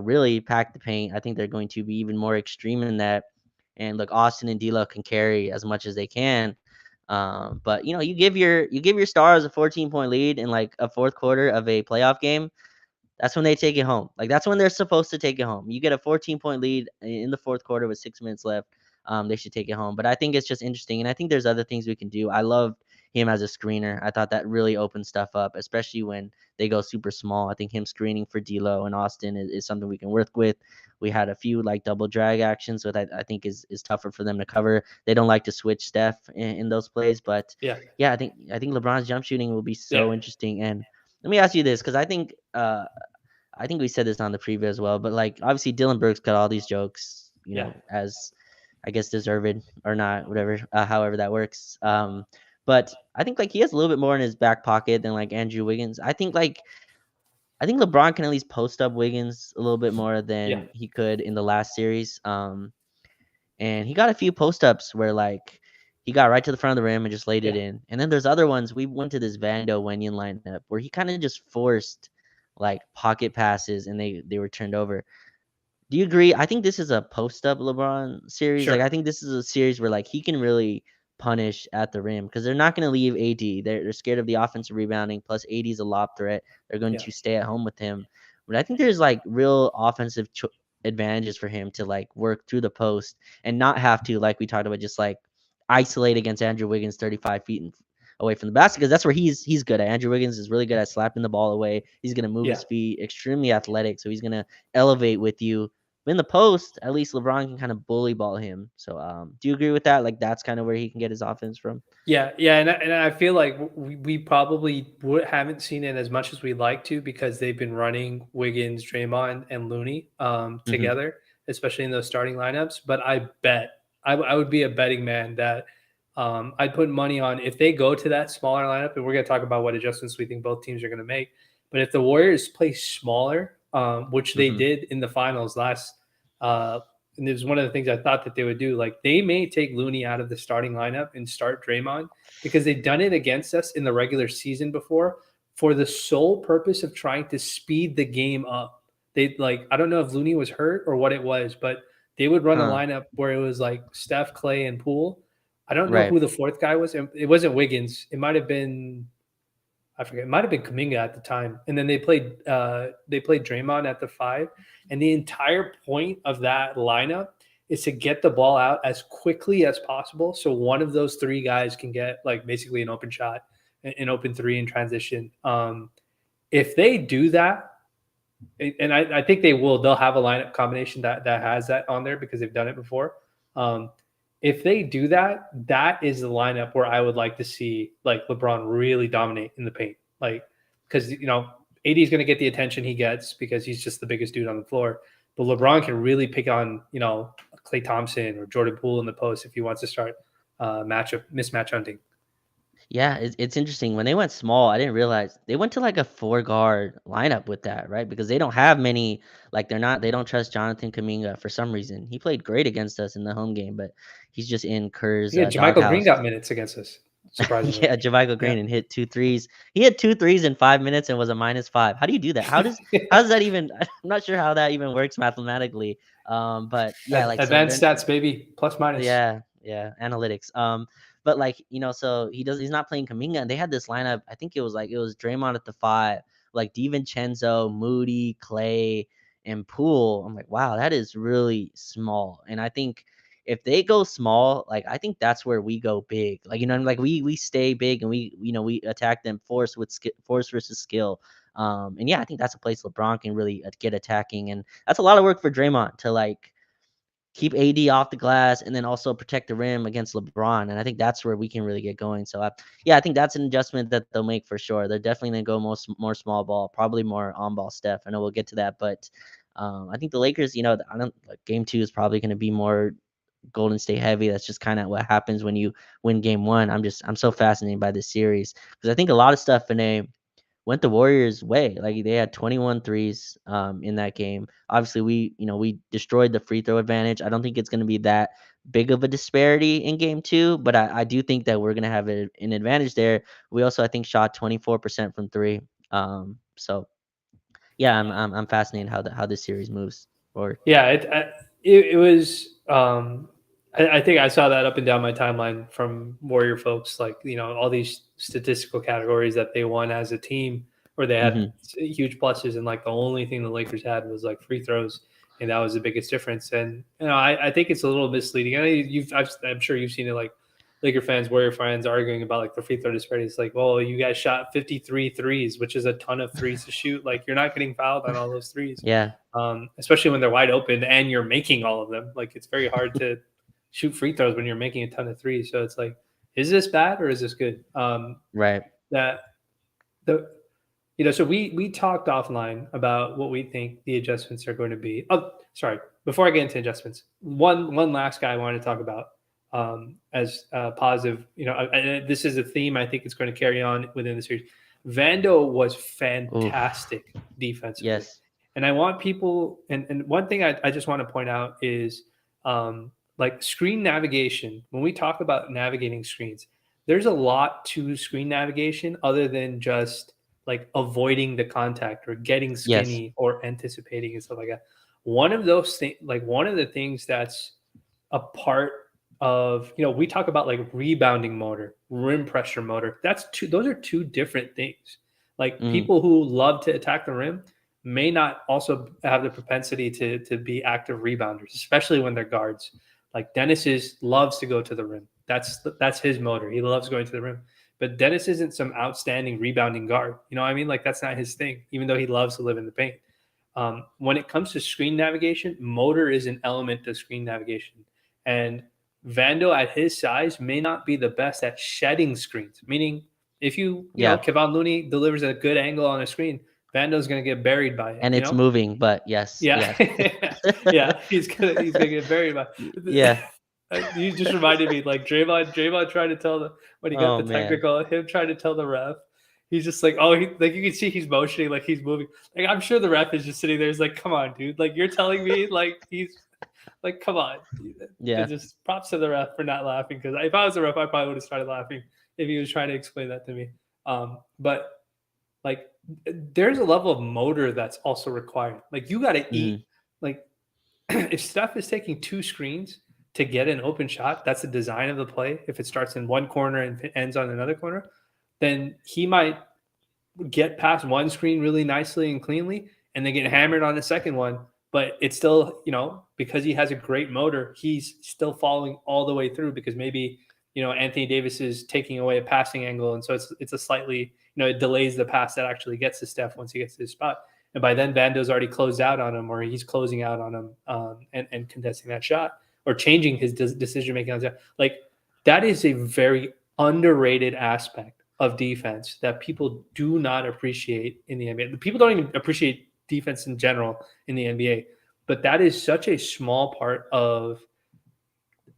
really pack the paint. I think they're going to be even more extreme in that. And look, Austin and D'Lo can carry as much as they can. But you give your stars a 14-point lead in like a fourth quarter of a playoff game. That's when they take it home. Like that's when they're supposed to take it home. You get a 14-point lead in the fourth quarter with 6 minutes left. They should take it home. But I think it's just interesting, and I think there's other things we can do. I love him as a screener. I thought that really opened stuff up, especially when they go super small. I think him screening for D'Lo and Austin is something we can work with. We had a few like double drag actions, so that I think is tougher for them to cover. They don't like to switch Steph in those plays, but yeah, yeah, I think LeBron's jump shooting will be yeah, so interesting. And let me ask you this, because I think we said this on the preview as well, but like obviously Dylan Brooks got all these jokes, yeah, as I guess deserved or not, whatever, however that works. But I think like he has a little bit more in his back pocket than like Andrew Wiggins. I think LeBron can at least post up Wiggins a little bit more yeah, than he could in the last series. And he got a few post ups where like he got right to the front of the rim and just laid it yeah, in. And then there's other ones. We went to this Vando Wenyan lineup where he kind of just forced like pocket passes and they were turned over. Do you agree? I think this is a post up LeBron series. Like sure, I think this is a series where like he can really punish at the rim because they're not going to leave AD. They're scared of the offensive rebounding. Plus AD is a lob threat. They're going yeah, to stay at home with him. But I think there's like real offensive advantages for him to like work through the post and not have to, like we talked about, just like isolate against Andrew Wiggins 35 feet away from the basket, because that's where he's good at. Andrew Wiggins is really good at slapping the ball away. He's going to move yeah. his feet, extremely athletic, so he's going to elevate with you. In the post, at least LeBron can kind of bully ball him. So, do you agree with that? Like, that's kind of where he can get his offense from. Yeah, yeah, and I feel like we probably haven't seen it as much as we'd like to because they've been running Wiggins, Draymond, and Looney Hmm. together. especially in those starting lineups. But I would be a betting man that I'd put money on if they go to that smaller lineup, and we're going to talk about what adjustments we think both teams are going to make. But if the Warriors play smaller, which they Hmm. did in the finals last, and it was one of the things I thought that they would do, like they may take Looney out of the starting lineup and start Draymond because they've done it against us in the regular season before for the sole purpose of trying to speed the game up. They like I don't know if Looney was hurt or what it was, but they would run a Huh. lineup where it was like Steph, Clay, and Poole. I don't know Right. who the fourth guy was. It wasn't Wiggins. It might have been I forget. It might have been Kaminga at the time. And then they played Draymond at the 5. And the entire point of that lineup is to get the ball out as quickly as possible. So one of those 3 guys can get like basically an open shot, an open 3 in transition. If they do that, and I think they'll have a lineup combination that has that on there because they've done it before. If they do that, that is the lineup where I would like to see like LeBron really dominate in the paint. Like, because AD is going to get the attention he gets because he's just the biggest dude on the floor. But LeBron can really pick on Klay Thompson or Jordan Poole in the post if he wants to start mismatch hunting. Yeah, it's interesting. When they went small, I didn't realize they went to like a 4 guard lineup with that, right? Because they don't have many, like they don't trust Jonathan Kaminga for some reason. He played great against us in the home game, but he's just in Kerr's Yeah, JaMychal Green doghouse. got minutes against us, surprisingly. Yeah, JaMychal Yeah. Green and hit 2 threes. He hit 2 threes in 5 minutes and was a -5. How do you do that? How does that even? I'm not sure how that even works mathematically. But yeah, like so Advanced then stats, baby. Plus minus. yeah, analytics. But like so he's not playing Kaminga, and they had this lineup. I think it was Draymond at the 5, like DiVincenzo, Moody, Clay, and Poole. I'm like, wow, that is really small. And I think if they go small, like I think that's where we go big. Like like we stay big and we attack them force versus skill. And yeah, I think that's a place LeBron can really get attacking, and that's a lot of work for Draymond to like keep AD off the glass and then also protect the rim against LeBron. And I think that's where we can really get going. So, yeah, I think that's an adjustment that they'll make for sure. They're definitely going to go more small ball, probably more on ball Steph. I know we'll get to that, but I think the Lakers, I don't like game 2 is probably going to be more Golden State heavy. That's just kind of what happens when you win game 1. I'm so fascinated by this series because I think a lot of stuff in a went the Warriors' way. Like they had 21 threes in that game. Obviously, we destroyed the free throw advantage. I don't think it's going to be that big of a disparity in game 2, but I do think that we're going to have an advantage there. We also, I think, shot 24% from 3. So yeah, I'm fascinated how this series moves forward. Yeah, it was. I think I saw that up and down my timeline from Warrior folks, like all these statistical categories that they won as a team, or they had Hmm. huge pluses, and like the only thing the Lakers had was like free throws, and that was the biggest difference. And I think it's a little misleading. I know I'm sure you've seen it, like Laker fans, Warrior fans arguing about like the free throw disparity. It's like, well, you guys shot 53 threes, which is a ton of threes to shoot. Like you're not getting fouled on all those threes, Yeah, especially when they're wide open and you're making all of them. Like it's very hard to shoot free throws when you're making a ton of threes. So it's like, is this bad or is this good? right. That the so we talked offline about what we think the adjustments are going to be. Oh, sorry. Before I get into adjustments, one last guy I wanted to talk about as positive. This is a theme I think it's going to carry on within the series. Vando was Oof. fantastic defensively. Yes. And I want people, and one thing I just want to point out is like screen navigation. When we talk about navigating screens, there's a lot to screen navigation other than just like avoiding the contact or getting Yes. skinny or anticipating and stuff like that. One of those things, like one of the things that's a part of, we talk about like rebounding motor, rim pressure motor. Those are two different things. Like Mm, people who love to attack the rim may not also have the propensity to be active rebounders, especially when they're guards. Like loves to go to the rim. That's his motor. He loves going to the rim. But Dennis isn't some outstanding rebounding guard. You know what I mean? Like that's not his thing, even though he loves to live in the paint. When it comes to screen navigation, motor is an element of screen navigation. And Vando at his size may not be the best at shedding screens, meaning if yeah. Kevon Looney delivers a good angle on a screen, Vando's gonna get buried by it. And You it's know? moving, but yes, Yeah, yes. yeah. He's gonna get buried by. Yeah. You just reminded me, like Draymond trying to tell the when he got Oh the man. technical, him trying to tell the ref. He's just like, oh, like you can see he's motioning, like he's moving. Like I'm sure the ref is just sitting there. He's like, come on, dude. Like you're telling me, like he's like, come on. Yeah. Just props to the ref for not laughing because if I was the ref, I probably would have started laughing if he was trying to explain that to me. But like, there's a level of motor that's also required. Like you got to Mhm. eat. Like if Steph is taking 2 screens to get an open shot, that's the design of the play. If it starts in one corner and ends on another corner, then he might get past one screen really nicely and cleanly and then get hammered on the second one. But it's still, because he has a great motor, he's still following all the way through because maybe, Anthony Davis is taking away a passing angle. And so it's a slightly, it delays the pass that actually gets to Steph once he gets to his spot. And by then, Vando's already closed out on him or he's closing out on him and contesting that shot or changing his decision making on that. Like, that is a very underrated aspect of defense that people do not appreciate in the NBA. People don't even appreciate defense in general in the NBA, but that is such a small part of,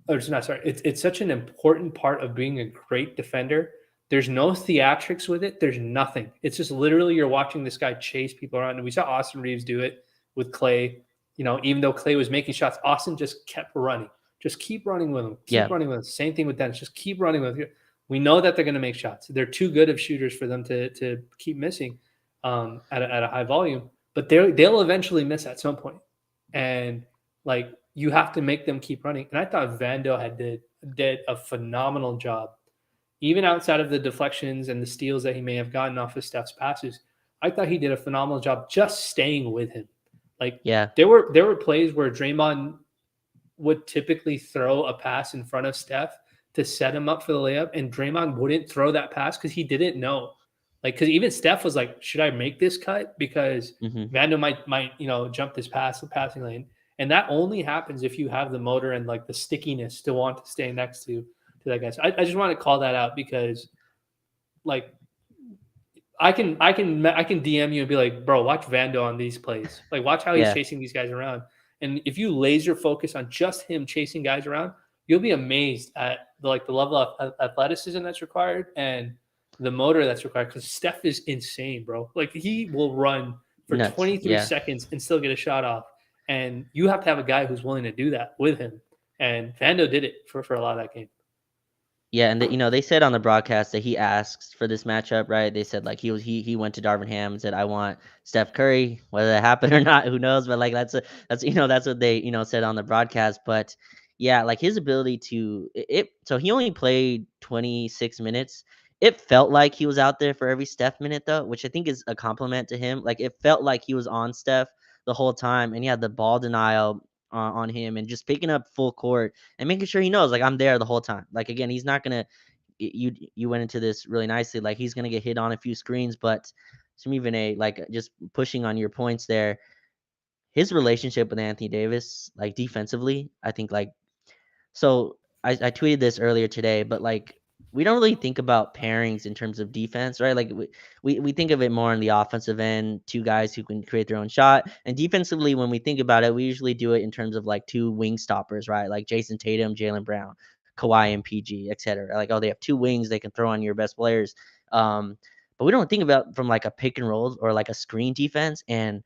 or it's not, sorry, it's such an important part of being a great defender. There's no theatrics with it. There's nothing. It's just literally you're watching this guy chase people around. And we saw Austin Reeves do it with Clay. Even though Clay was making shots, Austin just kept running. Just keep running with him. Keep Yeah. running with him. Same thing with Dennis. Just keep running with him. We know that they're going to make shots. They're too good of shooters for them to keep missing at a high volume. But they'll eventually miss at some point. And like you have to make them keep running. And I thought Vando did a phenomenal job, even outside of the deflections and the steals that he may have gotten off of Steph's passes. I thought he did a phenomenal job just staying with him. Like Yeah. there were plays where Draymond would typically throw a pass in front of Steph to set him up for the layup, and Draymond wouldn't throw that pass because he didn't know. Like, because even Steph was like, "Should I make this cut?" Because Mhm. Vando might jump this passing lane, and that only happens if you have the motor and like the stickiness to want to stay next to that guy. So I just want to call that out because, like, I can DM you and be like, bro, watch Vando on these plays. Like, watch how he's Yeah. chasing these guys around. And if you laser focus on just him chasing guys around, you'll be amazed at the level of athleticism that's required and the motor that's required. Because Steph is insane, bro. Like he will run for Nuts. 23 Yeah. seconds and still get a shot off. And you have to have a guy who's willing to do that with him. And Vando did it for a lot of that game. Yeah, and they said on the broadcast that he asked for this matchup, right? They said like he went to Darvin Ham and said, "I want Steph Curry." Whether that happened or not, who knows? But like that's what they said on the broadcast. But yeah, like his ability to so he only played 26 minutes. It felt like he was out there for every Steph minute though, which I think is a compliment to him. Like it felt like he was on Steph the whole time, and he had the ball denial on him and just picking up full court and making sure he knows like I'm there the whole time. Like again, he's not gonna you went into this really nicely. Like he's gonna get hit on a few screens, but Simi like just pushing on your points there. His relationship with Anthony Davis, like defensively, I think like so I tweeted this earlier today, but like we don't really think about pairings in terms of defense, right? Like we think of it more on the offensive end, two guys who can create their own shot. And defensively, when we think about it, we usually do it in terms of like two wing stoppers, right? Like Jason Tatum, Jaylen Brown, Kawhi and PG, etc. Like, oh, they have two wings they can throw on your best players. But we don't think about from like a pick and roll or like a screen defense. And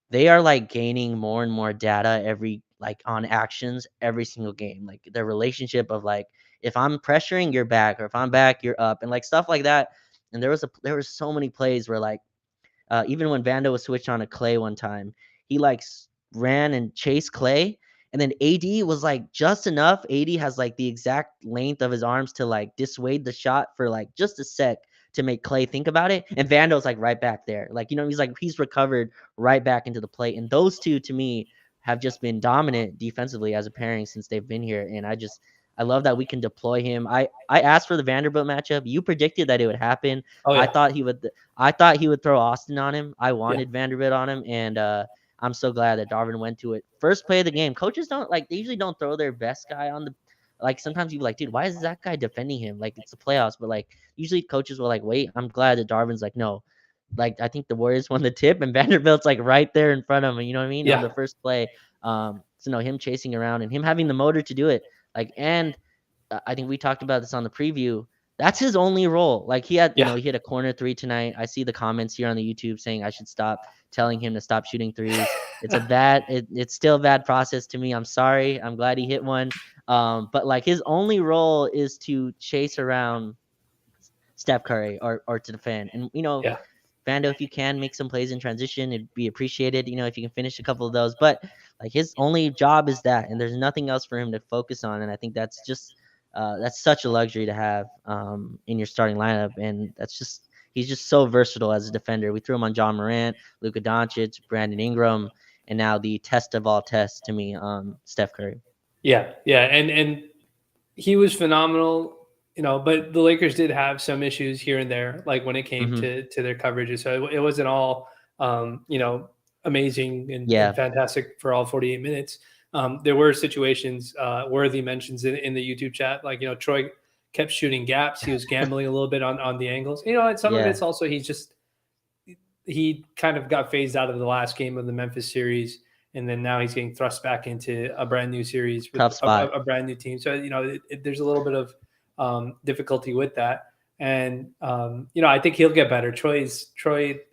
they are like gaining more and more data every like on actions every single game. Like the relationship of like if I'm pressuring you're back or if I'm back you're up and like stuff like that. And there was so many plays where like even when Vando was switched on to Clay one time, he like ran and chased Clay. And then AD was like just enough. AD has like the exact length of his arms to like dissuade the shot for like just a sec to make Clay think about it. And Vando's like right back there. Like, he's recovered right back into the play. And those two to me have just been dominant defensively as a pairing since they've been here. And I love that we can deploy him. I asked for the Vanderbilt matchup. You predicted that it would happen. Oh I yeah, thought he would throw Austin on him. I yeah. wanted Vanderbilt on him, and I'm so glad that Darvin went to it. First play of the game. Coaches don't like they usually don't throw their best guy on the like sometimes you like, dude, why is that guy defending him? Like it's the playoffs, but like usually coaches will like wait. I'm glad that Darvin's like, no, like I think the Warriors won the tip, and Vanderbilt's like right there in front of him. You know what I mean? On the Yeah, first play, so no, him chasing around and him having the motor to do it. Like, and I think we talked about this on the preview. That's his only role. Like he had, yeah, he had a corner three tonight. I see the comments here on the YouTube saying I should stop telling him to stop shooting threes. It's still a bad process to me. I'm sorry. I'm glad he hit one. But like his only role is to chase around Steph Curry or to defend. And yeah, Vando, if you can make some plays in transition, it'd be appreciated. If you can finish a couple of those. But like his only job is that, and there's nothing else for him to focus on. And I think that's such a luxury to have in your starting lineup. And he's just so versatile as a defender. We threw him on John Morant, Luka Doncic, Brandon Ingram, and now the test of all tests to me, Steph Curry. yeah, and he was phenomenal. But the Lakers did have some issues here and there, like when it came Mm-hmm. to their coverages. So it wasn't all, amazing and Yeah. fantastic for all 48 minutes. There were situations, worthy mentions in the YouTube chat, like, Troy kept shooting gaps. He was gambling a little bit on the angles, and some of Yeah. it's also he kind of got phased out of the last game of the Memphis series, and then now he's getting thrust back into a brand new series with Tough spot. a brand new team. So there's a little bit of difficulty with that, and I think he'll get better. Troy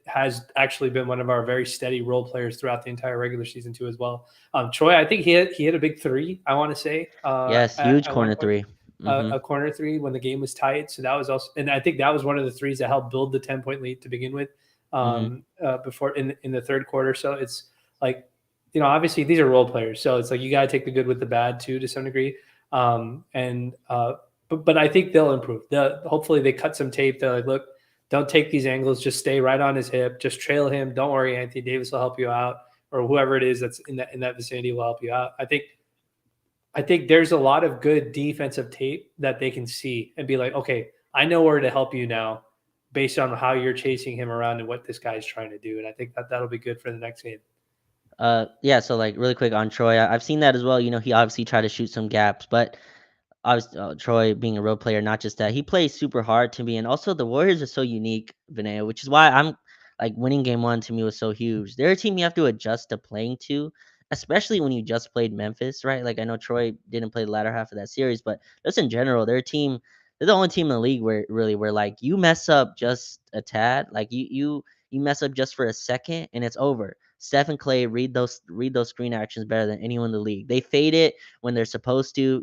has actually been one of our very steady role players throughout the entire regular season too, as well. Troy, I think he hit a big three. I want to say, Yes, huge at one corner point. three. Mm-hmm. A corner three when the game was tight. So that was also, and I think that was one of the threes that helped build the 10-point lead to begin with, Mm-hmm. before in the third quarter. So it's like, obviously these are role players. So it's like, you got to take the good with the bad too, to some degree. But I think they'll improve. Hopefully they cut some tape. They're like, look, don't take these angles. Just stay right on his hip. Just trail him. Don't worry. Anthony Davis will help you out, or whoever it is that's in that vicinity will help you out. I think there's a lot of good defensive tape that they can see and be like, okay, I know where to help you now based on how you're chasing him around and what this guy's trying to do. And I think that'll be good for the next game. Yeah, so like really quick on Troy, I've seen that as well. He obviously tried to shoot some gaps, but obviously Troy being a role player, not just that, he plays super hard to me. And also the Warriors are so unique, Vinay, which is why I'm like winning game one to me was so huge. They're a team you have to adjust to playing to, especially when you just played Memphis, right? Like I know Troy didn't play the latter half of that series, but just in general, they're a team. They're the only team in the league where like you mess up just a tad, like you mess up just for a second and it's over. Steph and Clay read those screen actions better than anyone in the league. They fade it when they're supposed to.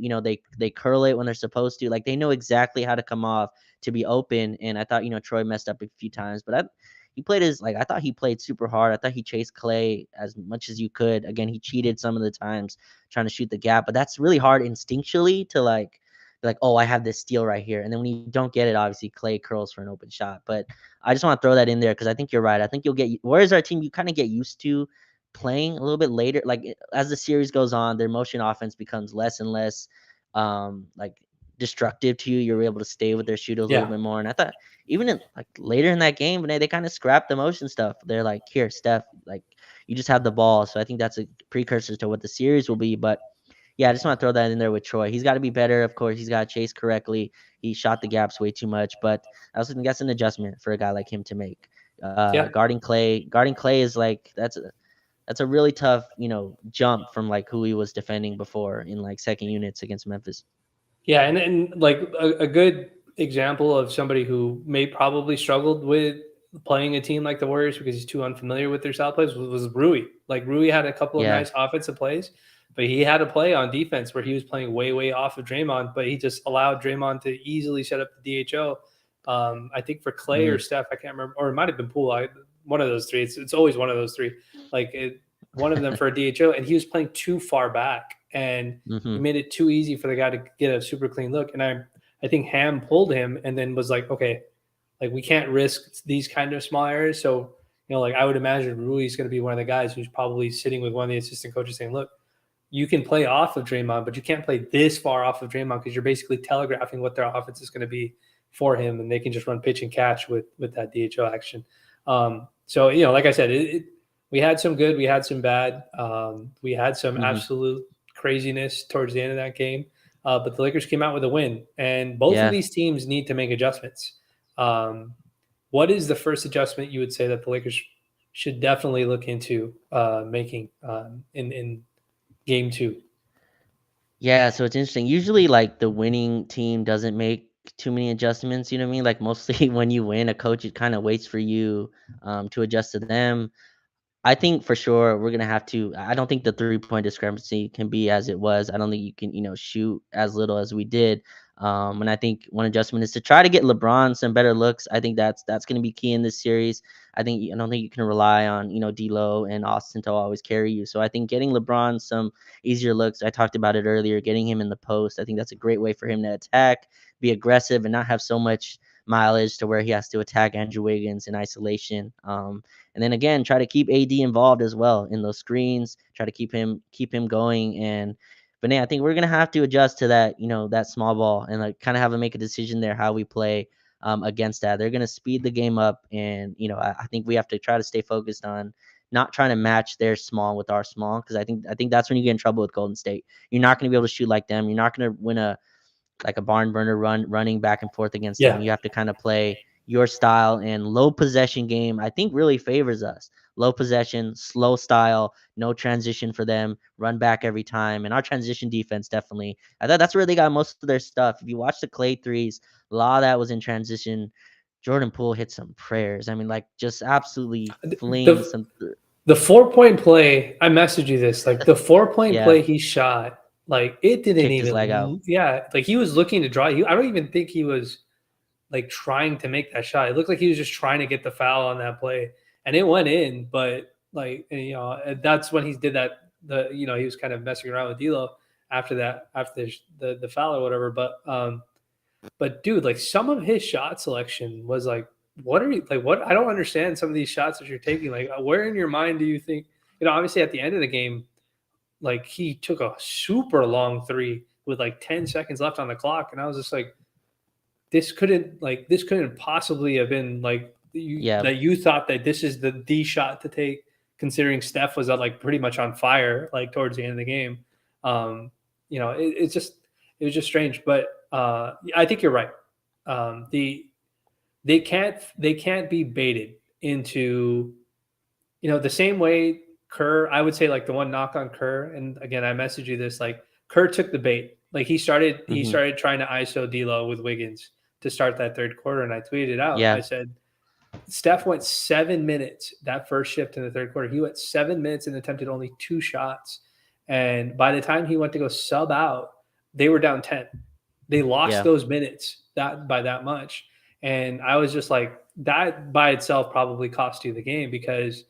They curl it when they're supposed to. Like they know exactly how to come off to be open. And I thought Troy messed up a few times, but I thought he played super hard. I thought he chased Clay as much as you could. Again, he cheated some of the times trying to shoot the gap, but that's really hard instinctually to like be like, oh, I have this steal right here. And then when you don't get it, obviously Clay curls for an open shot. But I just want to throw that in there because I think you're right. I think whereas our team, you kind of get used to playing a little bit later. Like as the series goes on, their motion offense becomes less and less like destructive to you. You're able to stay with their shooters a little Yeah. bit more. And I thought even like later in that game, they kind of scrapped the motion stuff. They're like, here, Steph, like you just have the ball. So I think that's a precursor to what the series will be. But yeah, I just want to throw that in there with Troy. He's got to be better, of course. He's got to chase correctly. He shot the gaps way too much, but I also think that's an adjustment for a guy like him to make. Yeah. Guarding Clay is like that's a really tough, jump from like who he was defending before in like second units against Memphis. Yeah. And like a good example of somebody who may probably struggled with playing a team like the Warriors because he's too unfamiliar with their style plays was Rui. Like Rui had a couple of Yeah. nice offensive plays, but he had a play on defense where he was playing way, way off of Draymond, but he just allowed Draymond to easily set up the DHO. I think for Clay or Mm-hmm. Steph, I can't remember, or it might have been Poole. One of those three. It's always one of those three. One of them for a DHO, and he was playing too far back, and Mm-hmm. he made it too easy for the guy to get a super clean look. And I think Ham pulled him, and then was like, okay, like we can't risk these kind of small errors. So like I would imagine Rui's going to be one of the guys who's probably sitting with one of the assistant coaches saying, look, you can play off of Draymond, but you can't play this far off of Draymond because you're basically telegraphing what their offense is going to be for him, and they can just run pitch and catch with that DHO action. So like I said, we had some good, we had some bad, we had some Mm-hmm. absolute craziness towards the end of that game, but the Lakers came out with a win, and both of Yeah. these teams need to make adjustments. Um, what is the first adjustment you would say that the Lakers should definitely look into making in game two? Yeah, so it's interesting. Usually, like the winning team doesn't make too many adjustments. You know what I mean? Like mostly when you win, a coach kind of waits for you to adjust to them. I think for sure we're gonna have to. I don't think the 3-point discrepancy can be as it was. I don't think you can, shoot as little as we did. And I think one adjustment is to try to get LeBron some better looks. I think that's gonna be key in this series. I don't think you can rely on D'Lo and Austin to always carry you. So I think getting LeBron some easier looks. I talked about it earlier. Getting him in the post. I think that's a great way for him to attack, be aggressive, and not have so much mileage to where he has to attack Andrew Wiggins in isolation. And then again, try to keep AD involved as well in those screens. Try to keep him going. But yeah, I think we're gonna have to adjust to that, that small ball, and like kind of have to make a decision there how we play against that. They're gonna speed the game up, and I think we have to try to stay focused on not trying to match their small with our small, because I think that's when you get in trouble with Golden State. You're not gonna be able to shoot like them. You're not gonna win a barn burner running back and forth against them. Yeah, You have to kind of play your style, and low possession game I think really favors us. Low possession, slow style, no transition for them, run back every time. And our transition defense definitely. I thought that's where they got most of their stuff. If you watch the Clay threes, a lot of that was in transition. Jordan Poole hit some prayers. I mean, like just absolutely fling the some. the 4-point play. I messaged you this. Like the 4-point Yeah, play he shot, like it didn't kicked his leg out. even. Yeah, like he was looking to draw. I don't even think he was like trying to make that shot. It looked like he was just trying to get the foul on that play, and it went in. But like that's when he did that. He was kind of messing around with D'Lo after that, after the foul or whatever. But dude, like some of his shot selection was like, what are you like? What I don't understand some of these shots that you're taking. Like, where in your mind do you think? Obviously at the end of the game, like he took a super long three with like 10 seconds left on the clock, and I was just like, this couldn't possibly have been like Yeah, that you thought that this is the D shot to take, considering Steph was like pretty much on fire like towards the end of the game. It was just strange, but I think you're right. They can't be baited into the same way Kerr. I would say like the one knock on Kerr, and again I messaged you this, like Kerr took the bait. Like he started hmm, trying to ISO D'Lo with Wiggins to start that third quarter, and I tweeted it out. I yeah, said Steph went 7 minutes that first shift in the third quarter. He went 7 minutes and attempted only 2 shots, and by the time he went to go sub out, they were down 10. They lost yeah, those minutes that by that much, and I was just like, that by itself probably cost you the game, because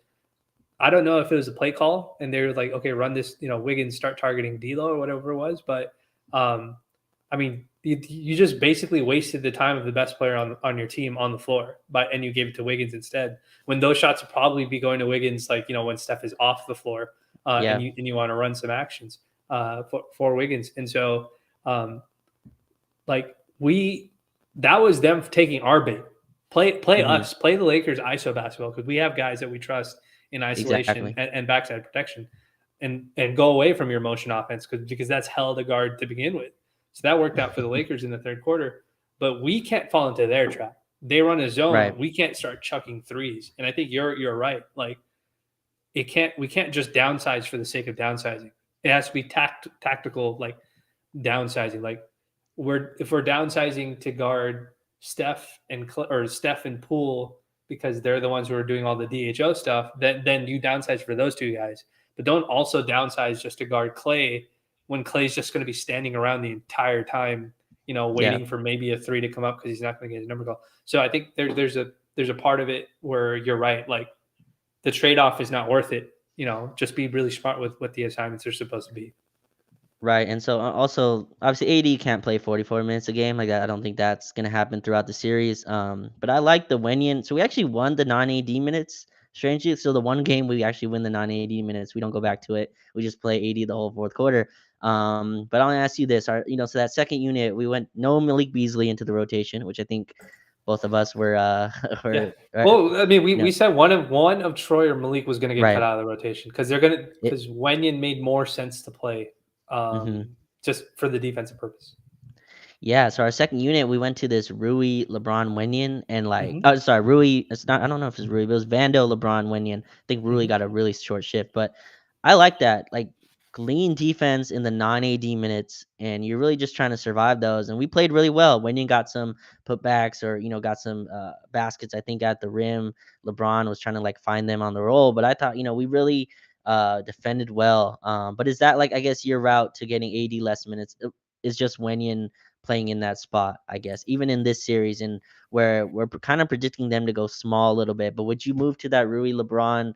I don't know if it was a play call and they were like, okay, run this, Wiggins start targeting D'Lo or whatever it was. But I mean, you just basically wasted the time of the best player on your team on the floor, and you gave it to Wiggins instead. When those shots would probably be going to Wiggins, like when Steph is off the floor, and yeah. you want to run some actions for Wiggins, and so like that was them taking our bait. Play Hmm, us, play the Lakers ISO basketball, because we have guys that we trust in isolation exactly. and backside protection, and go away from your motion offense, because that's hell to guard to begin with. So that worked out for the Lakers in the third quarter, but we can't fall into their trap. They run a zone, Right. we can't start chucking threes. And I think you're right. Like we can't just downsize for the sake of downsizing. It has to be tactical, like downsizing. Like if we're downsizing to guard Steph and Poole, because they're the ones who are doing all the DHO stuff, then you downsize for those two guys. But don't also downsize just to guard Clay, when Clay's just going to be standing around the entire time, Yeah. waiting for maybe a three to come up because he's not going to get his number called. So I think there's a part of it where you're right. Like the trade off is not worth it. Just be really smart with what the assignments are supposed to be. Right, and so also obviously AD can't play 44 minutes a game like that. I don't think that's gonna happen throughout the series. But I like the Wenyan. So we actually won the non-AD minutes. Strangely, so the one game we actually win the non-AD minutes. We don't go back to it. We just play AD the whole fourth quarter. But I want to ask you this: so that second unit, we went no Malik Beasley into the rotation, which I think both of us were Yeah. were Well, I mean, we, you know we said one of Troy or Malik was going to get cut right. out of the rotation, because It, Wenyon made more sense to play, mhm. just for the defensive purpose. Yeah, so our second unit, we went to this Rui, LeBron, Wenyan, and like, Hmm. oh, sorry, Rui. It's not. I don't know if it's Rui, but it was Vando, LeBron, Wenyan. I think Rui Hmm. got a really short shift, but I like that. Like lean defense in the non-AD minutes, and you're really just trying to survive those. And we played really well. Wenyan got some putbacks, or got some baskets. I think at the rim, LeBron was trying to like find them on the roll, but I thought we really defended well. But is that like I guess your route to getting AD less minutes? Is just Wenyan playing in that spot, I guess, even in this series, and where we're kind of predicting them to go small a little bit. But would you move to that Rui LeBron,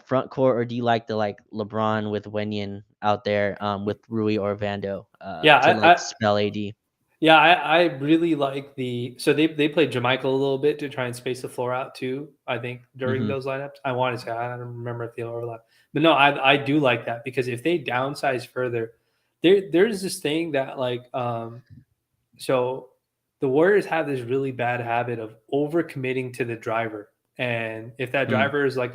front court, or do you like the like LeBron with Wenyan out there, with Rui or Vando, Yeah, to like spell AD? yeah, I really like so they played Jamaica a little bit to try and space the floor out too. I think during Mm-hmm. those lineups, I want to say I don't remember if they overlap, but no, I do like that because if they downsize further, there's this thing that so the Warriors have this really bad habit of overcommitting to the driver. And if that Mm, driver is like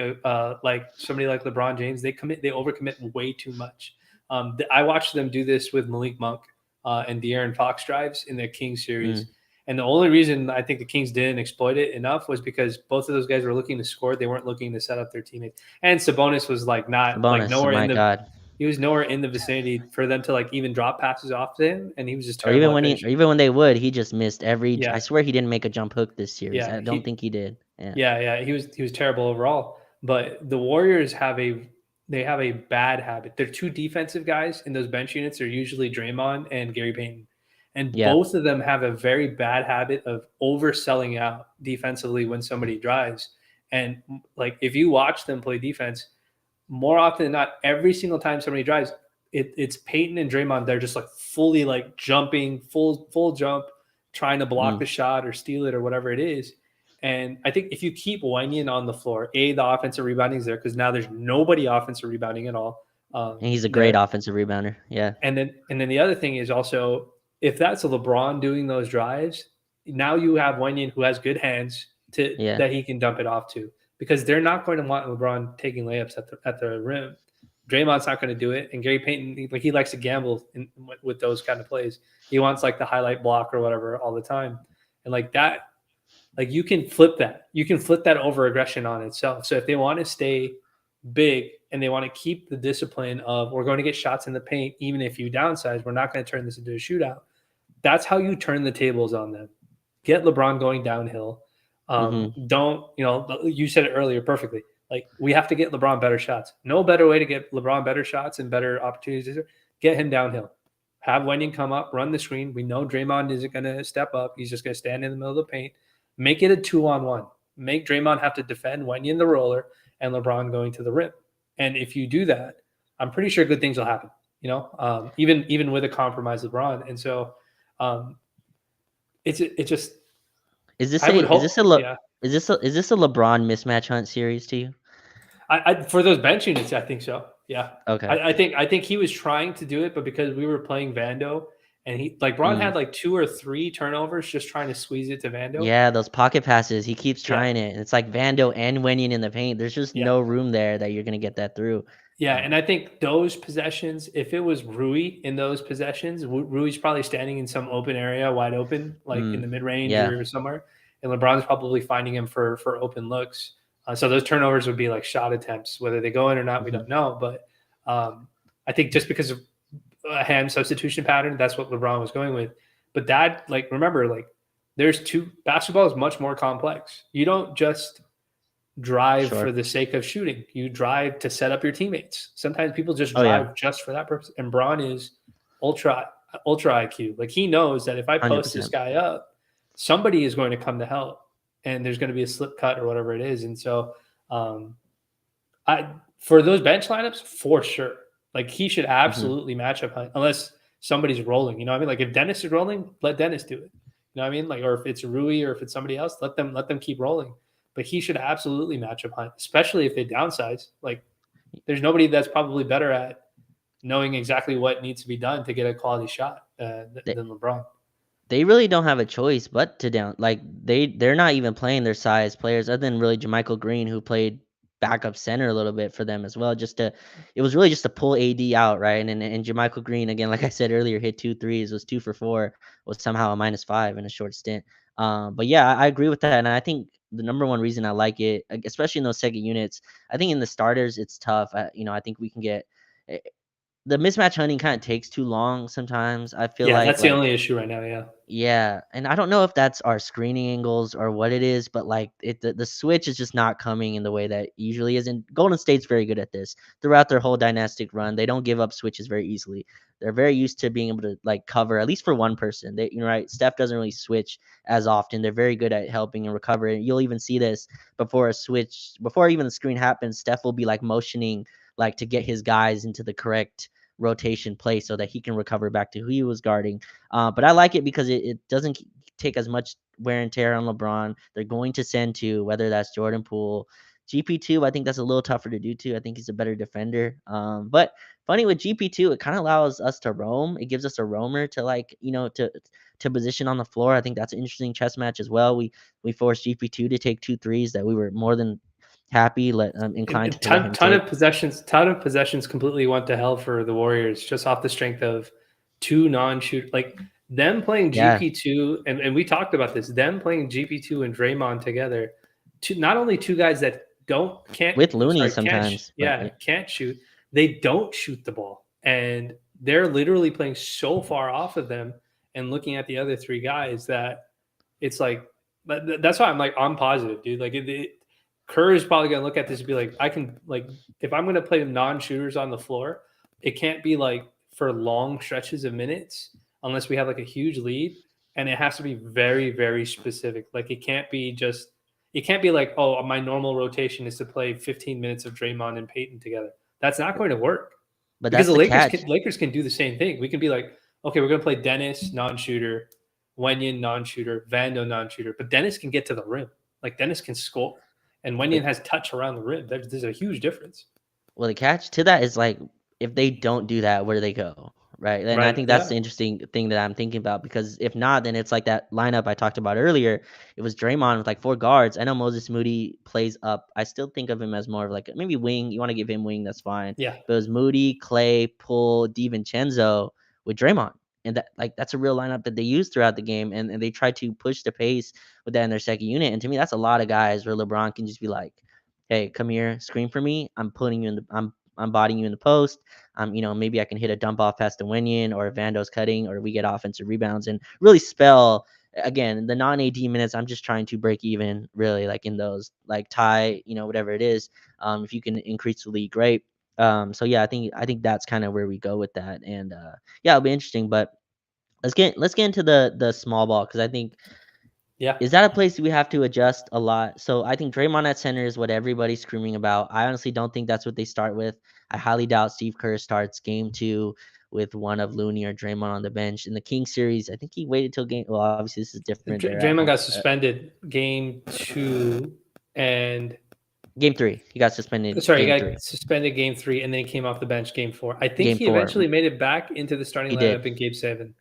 somebody like LeBron James, they overcommit way too much. I watched them do this with Malik Monk and De'Aaron Fox drives in the Kings series. mm. And the only reason I think the Kings didn't exploit it enough was because both of those guys were looking to score. They weren't looking to set up their teammates. And Sabonis was like not like Sabonis, nowhere in my the God. he was nowhere in the vicinity for them to like even drop passes off to him, and he was just Or terrible even at when or finishing. even when they would, he just missed I Yeah, swear he didn't make a jump hook this series. yeah, I don't think he did. Yeah. yeah. He was terrible overall. But the Warriors they have a bad habit. They're two defensive guys in those bench units are usually Draymond and Gary Payton, and Yeah. both of them have a very bad habit of overselling out defensively when somebody drives. And like if you watch them play defense, more often than not, every single time somebody drives, it's Peyton and Draymond. They're just like fully like jumping, full jump, trying to block Mm. the shot or steal it or whatever it is. And I think if you keep Wenyan on the floor, the offensive rebounding is there because now there's nobody offensive rebounding at all And he's a great there. offensive rebounder. Yeah. And then the other thing is also if that's a LeBron doing those drives, now you have Wenyan who has good hands to Yeah. that he can dump it off to because they're not going to want LeBron taking layups at the rim. Draymond's not going to do it, and Gary Payton he likes to gamble with those kind of plays. He wants like the highlight block or whatever all the time, and like that, like you can flip that. You can flip that over aggression on itself. So if they want to stay big and they want to keep the discipline of we're going to get shots in the paint, even if you downsize, we're not going to turn this into a shootout. That's how you turn the tables on them. Get LeBron going downhill. Mhm. Don't you said it earlier perfectly. Like we have to get LeBron better shots. No better way to get LeBron better shots and better opportunities. Get him downhill. Have Wenyan come up, run the screen. We know Draymond isn't going to step up. He's just going to stand in the middle of the paint. Make it a 2-on-1. Make Draymond have to defend Wenyan the roller and LeBron going to the rim. And if you do that, I'm pretty sure good things will happen. Even with a compromised LeBron. And so um, it's just Is this I a would is this hope, a Le yeah. is this a LeBron mismatch hunt series to you? I for those bench units, I think so. Yeah, Okay. I think he was trying to do it, but because we were playing Vando, and he like Braun Mm. had like 2 or 3 turnovers just trying to squeeze it to Vando. Yeah, those pocket passes, he keeps Yeah, trying it, and it's like Vando and Wenyan in the paint. There's just yeah, no room there that you're gonna get that through. yeah. Uh, And I think those possessions, if it was Rui in those possessions, Rui's probably standing in some open area, wide open, like in mm, the mid range yeah. or somewhere, and LeBron's probably finding him for open looks. So those turnovers would be like shot attempts, whether they go in or not, we Mhm. don't know. But I think just because of a hand substitution pattern, that's what LeBron was going with. But that, like, remember, like, basketball is much more complex. You don't just drive Sure. for the sake of shooting. You drive to set up your teammates. Sometimes people just Oh, yeah. drive just for that purpose. And Braun is ultra ultra IQ. Like he knows that if I post this 100%. guy up, somebody is going to come to help, and there's going to be a slip cut or whatever it is. And so, um, I for those bench lineups for sure. Like he should Mhm. absolutely match up unless somebody's rolling. You know what I mean? Like if Dennis is rolling, let Dennis do it. You know what I mean? Like or if it's Rui or if it's somebody else, let them keep rolling. But he should absolutely match up Hunt, especially if they downsize. Like there's nobody that's probably better at knowing exactly what needs to be done to get a quality shot They than LeBron. they really don't have a choice but to down like, they're not even playing their size players other than really JaMychal Green, who played backup center a little bit for them as well. It was really just to pull AD out, right? And Jermichael Green again, like I said earlier, hit 2 threes, was 2 for 4, was somehow a -5 in a short stint. But yeah, I agree with that, and I think the number one reason I like it, especially in those second units, I think in the starters it's tough. I think we can get eh, the mismatch hunting kind of takes too long sometimes. I feel Yeah, like that's the only issue right now. Yeah. yeah, and I don't know if that's our screening angles or what it is, but like the switch is just not coming in the way that usually is. And Golden State's very good at this throughout their whole dynastic run. They don't give up switches very easily. They're very used to being able to like cover at least for one person. Right. Steph doesn't really switch as often. They're very good at helping and recovering. You'll even see this before even the screen happens. Steph will be like motioning like to get his guys into the correct rotation play so that he can recover back to who he was guarding. But I like it because it doesn't take as much wear and tear on LeBron. They're going to send to whether that's Jordan Poole. GP2, I think that's a little tougher to do too. I think he's a better defender. But funny with GP2, it kind of allows us to roam. It gives us a roamer to to position on the floor. I think that's an interesting chess match as well. We forced GP2 to take 2 threes that we were more than inclined to let him Ton take. of possessions completely went to hell for the Warriors just off the strength of two non-shoot, like them playing Yeah, GP2, and we talked about this, them playing GP2 and Draymond together, not only two guys that with Looney sometimes, but yeah. can't shoot, they don't shoot the ball, and they're literally playing so far off of them and looking at the other three guys that it's like, but that's why I'm like, I'm positive, dude. Like Kerr is probably gonna look at this and be like, I can, like, if I'm gonna play non-shooters on the floor, it can't be like for long stretches of minutes unless we have like a huge lead, and it has to be very, very specific. Like it can't be like, oh, my normal rotation is to play 15 minutes of Draymond and Peyton together. That's not going to work But because that's the the catch. Lakers can do the same thing. We can be like, okay, we're gonna play Dennis non-shooter, Wenyen non-shooter, Vando non-shooter, but Dennis can get to the rim. Like Dennis can score, and Wenyen But has touch around the rim. There's a huge difference. well, the catch to that is like if they don't do that, where do they go? Right. And I Right. think that's Yeah. the interesting thing that I'm thinking about because if not, then it's like that lineup I talked about earlier. It was Draymond with like 4 guards. I know Moses Moody plays up. I still think of him as more of like maybe wing. You want to give him wing, that's fine. Yeah. But it was Moody, Clay, Poole, DiVincenzo with Draymond. And that's a real lineup that they use throughout the game. And they try to push the pace with that in their second unit. And to me, that's a lot of guys where LeBron can just be like, hey, come here, screen for me. I'm bodying you in the post. Maybe I can hit a dump off pass to Wenyen or Vando's cutting, or we get offensive rebounds and really spell again the non-AD minutes. I'm just trying to break even, really, like in those like tie, whatever it is. If you can increase the lead, great. So yeah, I think that's kind of where we go with that, and yeah, it'll be interesting. But let's get into the small ball because I think Yeah. is that a place we have to adjust a lot? So I think Draymond at center is what everybody's screaming about. I honestly don't think that's what they start with. I highly doubt Steve Kerr starts game 2 with one of Looney or Draymond on the bench. In the King series, I think he waited till game. Well, obviously this is different. They're at Draymond home. got suspended game 2, and Game 3, he got suspended. sorry, he Game got 3, suspended game 3, and then he came off the bench game 4. I think game he 4, eventually made it back into the starting he did. lineup in game 7.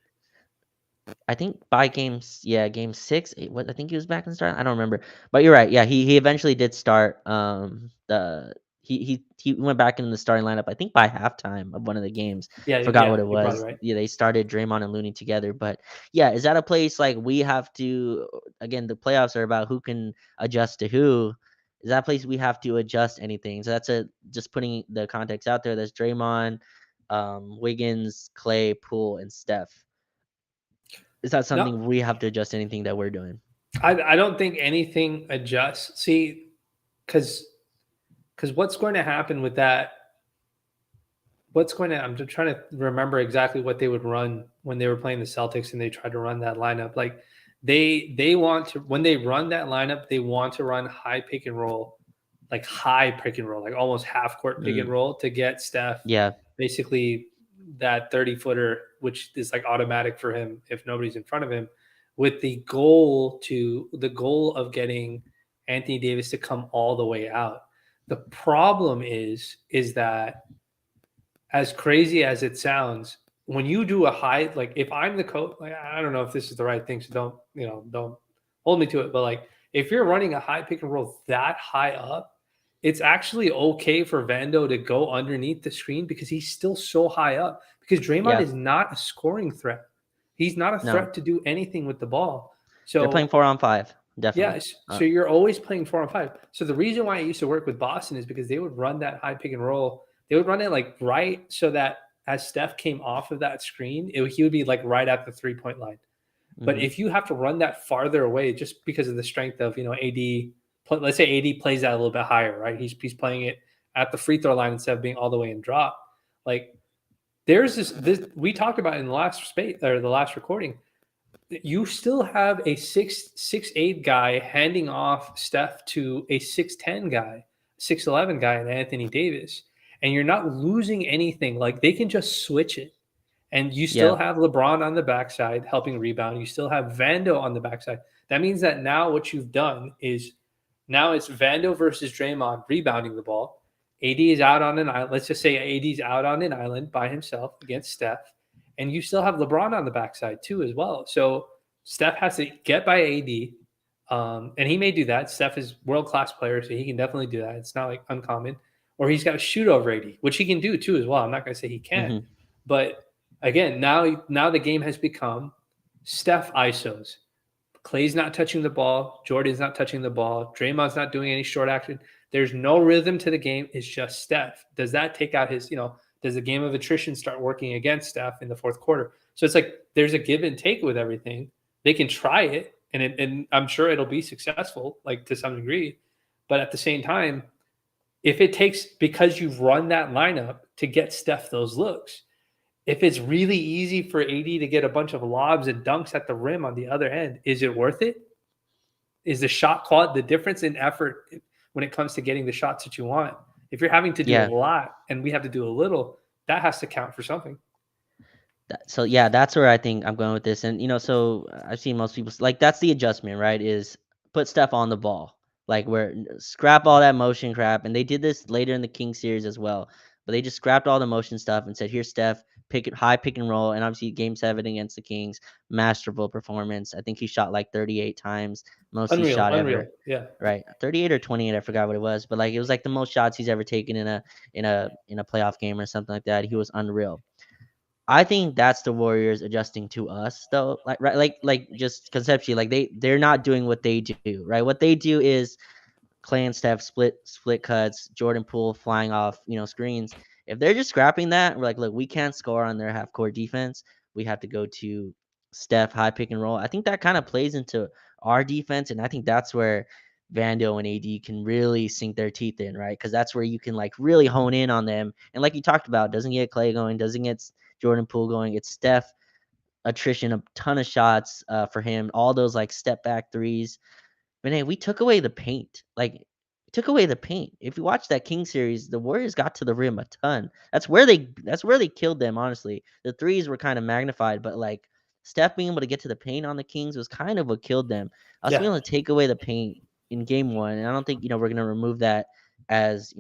I think by game 6. What I think he was back in the start. I don't remember, but you're right. Yeah, he eventually did start. The he went back in the starting lineup. I think by halftime of one of the games. Forgot what it You're probably was. right. Yeah, they started Draymond and Looney together. But yeah, is that a place like we have to? Again, the playoffs are about who can adjust to who. Is that a place we have to adjust anything? So that's just putting the context out there. There's Draymond, Wiggins, Clay, Poole, and Steph. Is that No, something we have to adjust anything that we're doing? I don't think anything adjusts. See, because what's going to happen with that? I'm just trying to remember exactly what they would run when they were playing the Celtics and they tried to run that lineup. Like they want to, when they run that lineup, they want to run high pick and roll, like high pick and roll, like almost half court pick and Mm, roll to get Steph yeah, basically that 30-footer, which is like automatic for him if nobody's in front of him, with the goal of getting Anthony Davis to come all the way out. The problem is that, as crazy as it sounds, when you do a high, like if I'm the coach, like I don't know if this is the right thing, so don't hold me to it. But like if you're running a high pick and roll that high up, it's actually okay for Vando to go underneath the screen because he's still so high up. Because Draymond Yeah, is not a scoring threat. He's not a no, threat to do anything with the ball. they're playing So 4-on-5, definitely. yes, so you're always playing 4-on-5. So the reason why I used to work with Boston is because they would run that high pick and roll. They would run it like right so that as Steph came off of that screen, he would be like right at the 3-point line. But Mhm. if you have to run that farther away, just because of the strength of AD, let's say AD plays that a little bit higher, right? He's playing it at the free throw line instead of being all the way in drop. Like there's this we talked about in the last space or the last recording. You still have a 6'8" guy handing off Steph to a 6'10" guy, 6'11" guy, and Anthony Davis, and you're not losing anything. Like they can just switch it. And you Yeah, still have LeBron on the backside helping rebound. You still have Vando on the backside. That means that now what you've done is now it's Vando versus Draymond rebounding the ball. AD is out on an island. Let's just say AD's out on an island by himself against Steph. And you still have LeBron on the backside too, as well. So Steph has to get by AD. And he may do that. Steph is world-class player, so he can definitely do that. It's not like uncommon. Or he's got to shoot over AD, which he can do too as well. I'm not going to say he can't. mhm. But again, now the game has become Steph ISOs. Clay's not touching the ball. Jordan's not touching the ball. Draymond's not doing any short action. There's no rhythm to the game. It's just Steph. Does that take out his, does the game of attrition start working against Steph in the fourth quarter? So it's like there's a give and take with everything. They can try it, and I'm sure it'll be successful, like to some degree. But at the same time, if it takes, because you've run that lineup to get Steph those looks, if it's really easy for AD to get a bunch of lobs and dunks at the rim on the other end, is it worth it? Is the shot quality, the difference in effort when it comes to getting the shots that you want? If you're having to do a Yeah. lot and we have to do a little, that has to count for something. So yeah, that's where I think I'm going with this. And so I've seen most people like that's the adjustment, right? Is put Steph on the ball, like where scrap all that motion crap. And they did this later in the King series as well, but they just scrapped all the motion stuff and said, "Here's Steph, high pick and roll." And obviously, Game 7 against the Kings, masterful performance. I think he shot like 38 times, most he Unreal, shot unreal. ever. Yeah. Right, 38 or 28, I forgot what it was, but like it was like the most shots he's ever taken in a playoff game or something like that. He was unreal. I think that's the Warriors adjusting to us though. Like right, like just conceptually, like they're not doing what they do, right? What they do is Clay and Steph split cuts, Jordan Poole flying off, screens. If they're just scrapping that, we're like, look, we can't score on their half court defense. We have to go to Steph high pick and roll. I think that kind of plays into our defense, and I think that's where Vando and AD can really sink their teeth in, right? Because that's where you can like really hone in on them. And like you talked about, doesn't get Clay going, doesn't get Jordan Poole going. It's Steph attrition, a ton of shots for him, all those like step back threes. But hey, we took away the paint. Like took away the paint. If you watch that King series, the Warriors got to the rim a ton. That's where they killed them, honestly. The threes were kind of magnified, but like Steph being able to get to the paint on the Kings was kind of what killed them. Us being Yeah. able to take away the paint in game 1, and I don't think, we're gonna remove that as,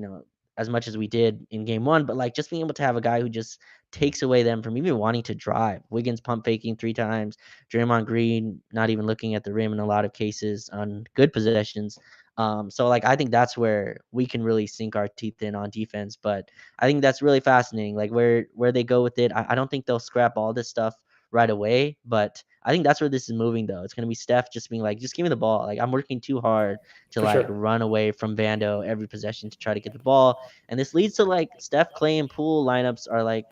as much as we did in game 1, but like just being able to have a guy who just takes away them from even wanting to drive. Wiggins pump faking 3 times, Draymond Green not even looking at the rim in a lot of cases on good possessions. So like I think that's where we can really sink our teeth in on defense. But I think that's really fascinating. Like where they go with it. I don't think they'll scrap all this stuff right away, but I think that's where this is moving though. It's gonna be Steph just being like, just give me the ball. Like I'm working too hard to For like sure. run away from Vando every possession to try to get the ball. And this leads to like Steph, Clay, and Poole lineups are like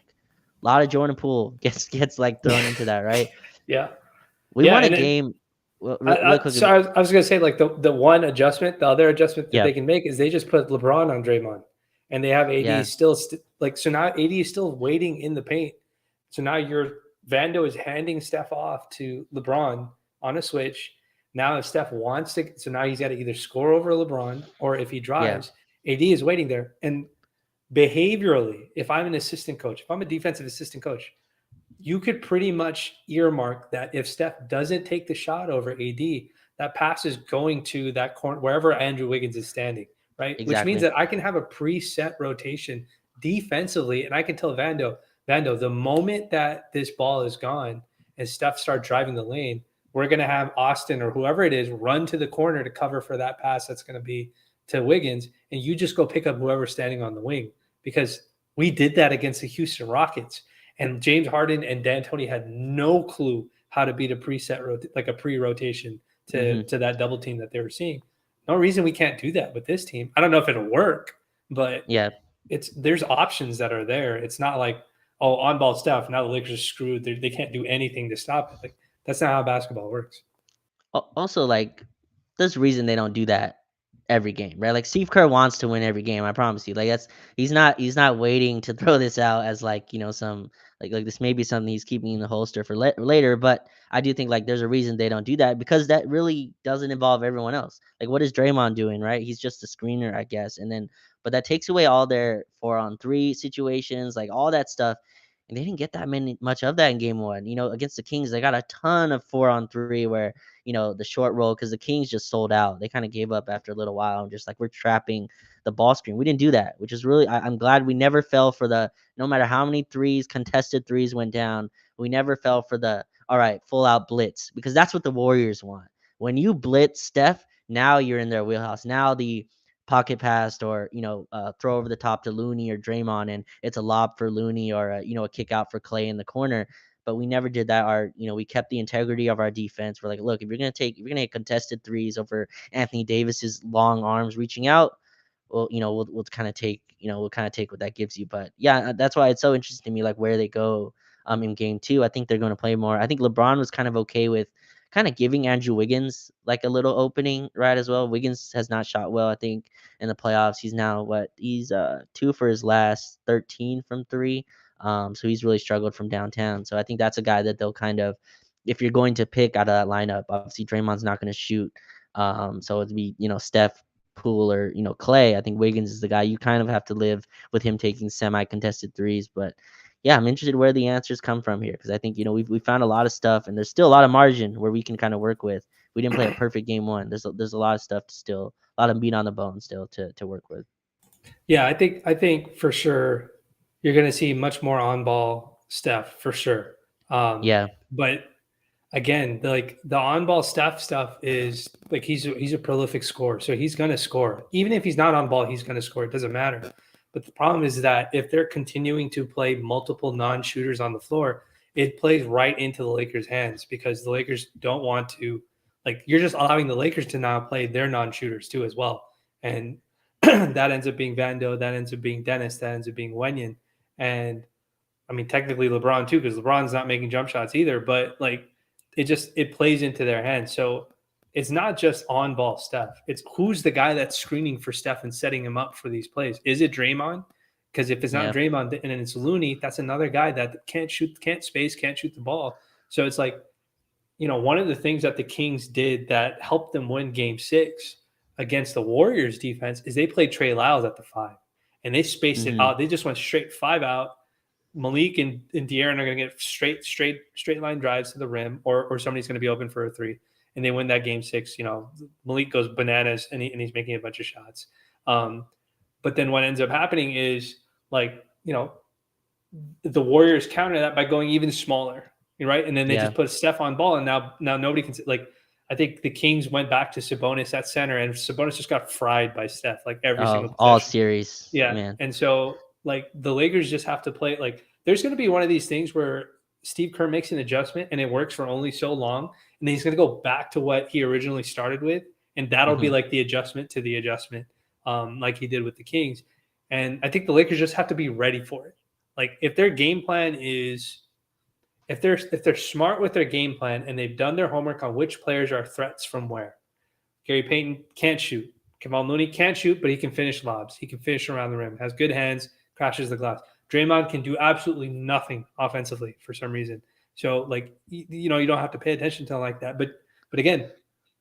a lot of Jordan Poole gets like thrown into that, right? Yeah. We Yeah. won a And game. Well, really quickly. so I was going to say, like the one adjustment, the other adjustment that Yeah, they can make is they just put LeBron on Draymond, and they have AD yeah, still like, so now AD is still waiting in the paint. So now Vando is handing Steph off to LeBron on a switch. Now if Steph wants to, so now he's got to either score over LeBron, or if he yeah, drives, AD is waiting there. And behaviorally, if I'm an assistant coach, if I'm a defensive assistant coach, you could pretty much earmark that if Steph doesn't take the shot over AD, that pass is going to that corner wherever Andrew Wiggins is standing, right? Which means exactly. that I can have a preset rotation defensively, and I can tell Vando, the moment that this ball is gone and Steph start driving the lane, we're going to have Austin or whoever it is run to the corner to cover for that pass that's going to be to Wiggins, and you just go pick up whoever's standing on the wing, because we did that against the Houston Rockets, and James Harden and D'Antoni had no clue how to beat a like a pre-rotation Hmm. to that double team that they were seeing. No reason we can't do that with this team. I don't know if it'll work, but Yeah. there's options that are there. It's not like, oh, on ball stuff. Now the Lakers are screwed. They can't do anything to stop it. Like, that's not how basketball works. Also, like, there's a reason they don't do that every game, right? Like Steve Kerr wants to win every game. I promise you. Like that's he's not waiting to throw this out as like some like this may be something he's keeping in the holster for later. But I do think like there's a reason they don't do that because that really doesn't involve everyone else. Like what is Draymond doing, right? He's just a screener, I guess, and then but that takes away all their 4-on-3 situations, like all that stuff. And they didn't get that much of that in game one. Against the Kings, they got a ton of 4-on-3 where the short roll because the Kings just sold out. They kind of gave up after a little while and just like we're trapping the ball screen. We didn't do that, which is really I'm glad we never fell for the no matter how many contested threes went down, we never fell for the all right, full out blitz because that's what the Warriors want. When you blitz Steph, now you're in their wheelhouse. Now the pocket pass or throw over the top to Looney or Draymond and it's a lob for Looney or a kick out for Clay in the corner, but we never did that. We kept the integrity of our defense. We're like, look, if you're gonna get contested threes over Anthony Davis's long arms reaching out, well, we'll kind of take what that gives you. But yeah, that's why it's so interesting to me, like where they go in game two. I think they're going to play more. I think LeBron was kind of okay with kind of giving Andrew Wiggins like a little opening, right? As well. Wiggins has not shot well, I think, in the playoffs. He's now he's 2 for his last 13 from 3. So he's really struggled from downtown. So I think that's a guy that they'll kind of, if you're going to pick out of that lineup, obviously Draymond's not going to shoot. So it'd be, Steph, Poole, or, Clay. I think Wiggins is the guy you kind of have to live with him taking semi-contested threes. But yeah, I'm interested where the answers come from here because I think, we found a lot of stuff and there's still a lot of margin where we can kind of work with. We didn't play a perfect game one. There's a lot of stuff to still, a lot of meat on the bone still to work with. Yeah, I think for sure you're going to see much more on ball Steph for sure. Yeah. But again, like the on ball Steph stuff is like he's a prolific scorer, so he's going to score. Even if he's not on ball, he's going to score. It doesn't matter. But the problem is that if they're continuing to play multiple non-shooters on the floor, it plays right into the Lakers' hands because the Lakers don't want to, like, you're just allowing the Lakers to now play their non-shooters too as well. And that ends up being Vando, that ends up being Dennis, that ends up being Wenyan. And I mean, technically LeBron too, because LeBron's not making jump shots either, but like it plays into their hands. So it's not just on ball Steph. It's who's the guy that's screening for Steph and setting him up for these plays. Is it Draymond? Because if it's not Yeah. Draymond and it's Looney, that's another guy that can't shoot, can't space, can't shoot the ball. So it's like, one of the things that the Kings did that helped them win game 6 against the Warriors defense is they played Trey Lyles at the 5 and they spaced it Mm-hmm. out. They just went straight 5 out. Malik and De'Aaron are going to get straight line drives to the rim, or somebody's going to be open for a 3, and they win that game 6. Malik goes bananas and he's making a bunch of shots. But then what ends up happening is like the Warriors counter that by going even smaller, right? And then they Yeah. just put Steph on ball, and now nobody can like. I think the Kings went back to Sabonis at center, and Sabonis just got fried by Steph like every single All possession. series. Yeah, Man. and so like the Lakers just have to play like there's going to be one of these things where Steve Kerr makes an adjustment and it works for only so long, and then he's going to go back to what he originally started with, and that'll be Mhm. like the adjustment to the adjustment, like he did with the Kings. And I think the Lakers just have to be ready for it. Like if their game plan is if they're smart with their game plan and they've done their homework on which players are threats from where. Gary Payton can't shoot. Kevon Looney can't shoot, but he can finish lobs. He can finish around the rim, has good hands, crashes the glass. Draymond can do absolutely nothing offensively for some reason. So like you don't have to pay attention to him like that. But again,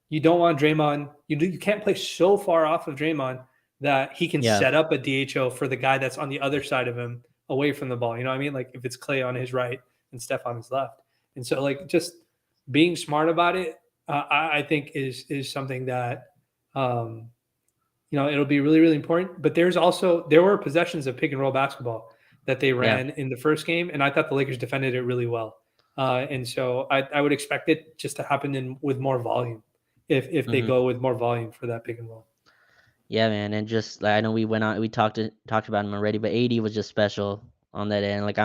you don't want Draymond. You can't play so far off of Draymond that he can Yeah. set up a DHO for the guy that's on the other side of him away from the ball. You know what I mean? Like if it's Clay on his right and Steph on his left. And so like just being smart about it, I think is something that it'll be really, really important. But there were possessions of pick and roll basketball that they ran in the first game, and I thought the Lakers defended it really well. And so I would expect it just to happen with more volume if they Mhm. go with more volume for that pick and roll. Yeah, man, and just like I know we talked about him already, but AD was just special on that end. Like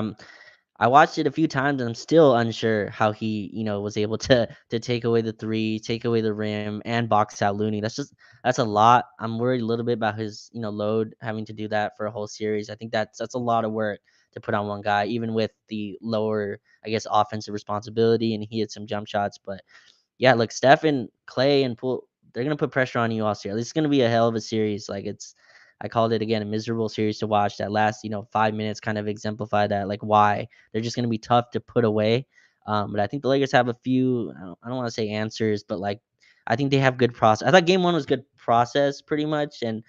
I watched it a few times and I'm still unsure how he, was able to take away the three, take away the rim, and box out Looney. That's a lot. I'm worried a little bit about his, load having to do that for a whole series. I think that's a lot of work to put on one guy, even with the lower, I guess, offensive responsibility. And he had some jump shots, but yeah, look, Steph and Clay and Poole, they're gonna put pressure on you all series. This is gonna be a hell of a series. Like I called it again a miserable series to watch. That last 5 minutes kind of exemplify that, like why they're just gonna be tough to put away. But I think the Lakers have a few. I don't want to say answers, but like I think they have good process. I thought Game 1 was good process pretty much, and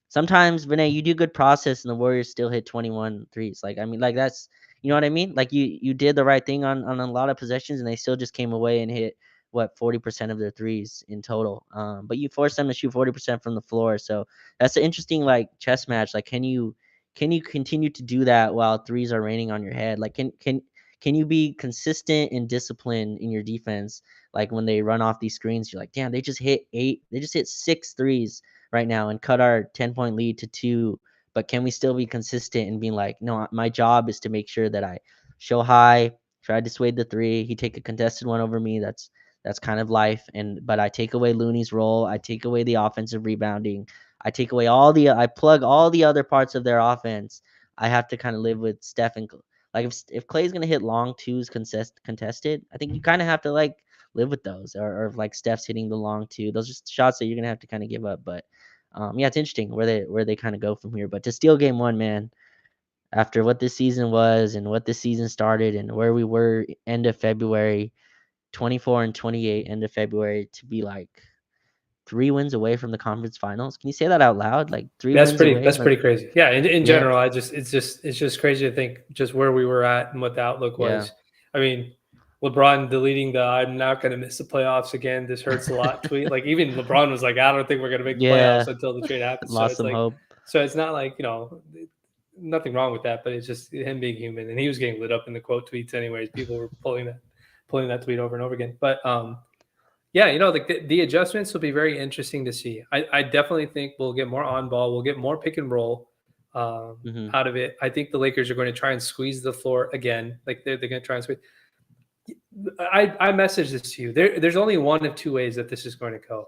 sometimes Vinay, you do good process and the Warriors still hit 21 threes. Like I mean, like that's what I mean. Like you did the right thing on a lot of possessions and they still just came away and hit what 40% of their threes in total. But you forced them to shoot 40% from the floor. So that's an interesting like chess match. Like can you continue to do that while threes are raining on your head? Like can you be consistent and disciplined in your defense? Like when they run off these screens, you're like, damn, they just hit six threes right now and cut our 10-point lead to 2, but can we still be consistent and being like, no, my job is to make sure that I show high, try to dissuade the 3, he take a contested one over me. That's kind of life. But I take away Looney's role, I take away the offensive rebounding, I plug all the other parts of their offense. I have to kind of live with Steph and like if Clay's gonna hit long twos contested, I think you kind of have to like live with those, or if like Steph's hitting the long two, those are just shots that you're gonna have to kind of give up. But yeah, it's interesting where they kind of go from here. But to steal Game 1, man, after what this season was and what this season started and where we were end of February, 24 and 28 end of February, to be like 3 wins away from the conference finals. Can you say that out loud? Like three That's wins pretty. away. That's Like pretty crazy. Yeah. In yeah, general, it's just crazy to think just where we were at and what the outlook yeah, was. I mean, LeBron deleting the "I'm not going to miss the playoffs again. This hurts a lot" tweet. Like even LeBron was like, "I don't think we're going to make the playoffs yeah. until the trade happens." So Lost it's some like, hope. so it's not like nothing wrong with that, but it's just him being human, and he was getting lit up in the quote tweets anyways. People were pulling that tweet over and over again. But yeah, the adjustments will be very interesting to see. I definitely think we'll get more on ball. We'll get more pick and roll Hmm. out of it. I think the Lakers are going to try and squeeze the floor again. Like they're going to try and squeeze. I messaged this to you. There's only one of two ways that this is going to go.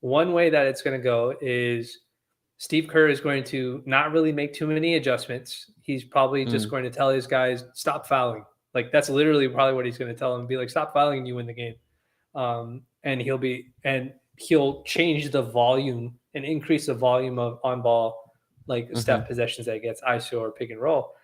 One way that it's going to go is Steve Kerr is going to not really make too many adjustments. He's probably just Mm. going to tell his guys, stop fouling. Like that's literally probably what he's going to tell them. Be like, stop fouling and you win the game. And he'll change the volume and increase the volume of on ball, like Hmm. Steph possessions that gets ISO or pick and roll.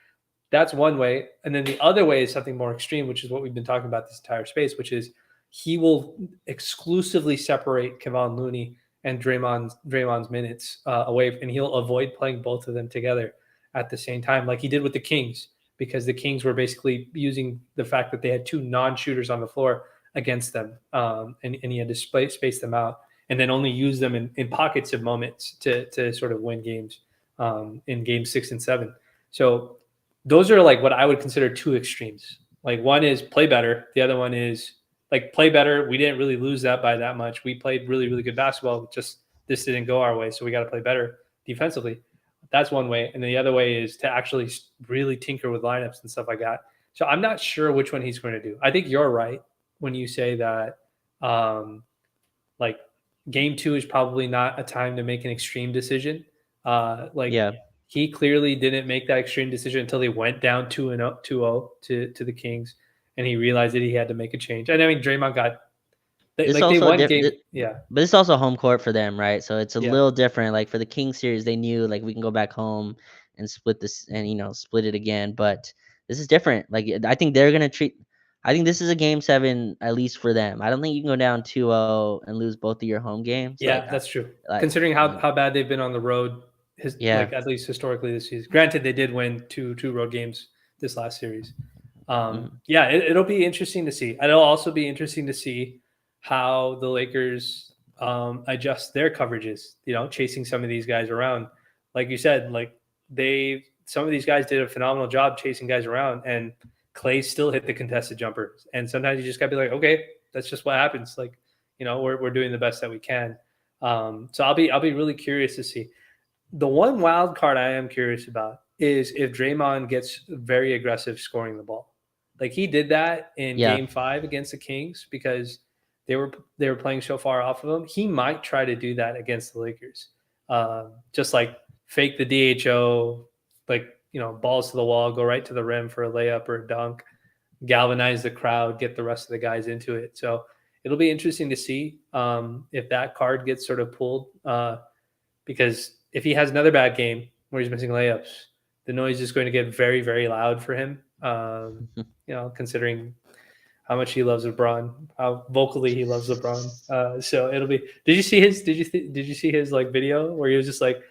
That's one way. And then the other way is something more extreme, which is what we've been talking about this entire space, which is he will exclusively separate Kevon Looney and Draymond's minutes away, and he'll avoid playing both of them together at the same time, like he did with the Kings, because the Kings were basically using the fact that they had two non-shooters on the floor against them, and he had to space them out, and then only use them in pockets of moments to sort of win games in game 6 and 7. So those are like what I would consider two extremes. Like one is play better, the other one is like play better. We didn't really lose that by that much. We played really, really good basketball. Just this didn't go our way, so we got to play better defensively. That's one way, and the other way is to actually really tinker with lineups and stuff like that. So I'm not sure which one he's going to do. I think you're right when you say that, like game 2 is probably not a time to make an extreme decision. Like Yeah. he clearly didn't make that extreme decision until they went down 2-0 to the Kings, and he realized that he had to make a change. And I mean, Draymond got This like they also a won diff- game. thi- Yeah, but it's also home court for them, right? So it's a yeah, little different. Like for the King series, they knew like we can go back home and split this and split it again. But this is different. Like I think they're gonna treat. I think this is a game 7 at least for them. I don't think you can go down 2-0 and lose both of your home games. yeah. That's true. Like Considering you know, how bad they've been on the road, yeah. like at least historically this season. Granted, they did win two road games this last series. Mhm. Yeah, it'll be interesting to see. It'll also be interesting to see how the Lakers adjust their coverages. Chasing some of these guys around, like you said, like some of these guys did a phenomenal job chasing guys around, and Clay still hit the contested jumper. And sometimes you just gotta be like, okay, that's just what happens. Like, we're doing the best that we can. So I'll be really curious to see. The one wild card I am curious about is if Draymond gets very aggressive scoring the ball. Like he did that in Yeah. game 5 against the Kings because they were playing so far off of him. He might try to do that against the Lakers. Just like fake the DHO, like, balls to the wall, go right to the rim for a layup or a dunk, galvanize the crowd, get the rest of the guys into it. So it'll be interesting to see if that card gets sort of pulled. Because if he has another bad game where he's missing layups, the noise is going to get very, very loud for him. Considering how much he loves LeBron, how vocally he loves LeBron. So it'll be. Did you see his? Did you see his like video where he was just like,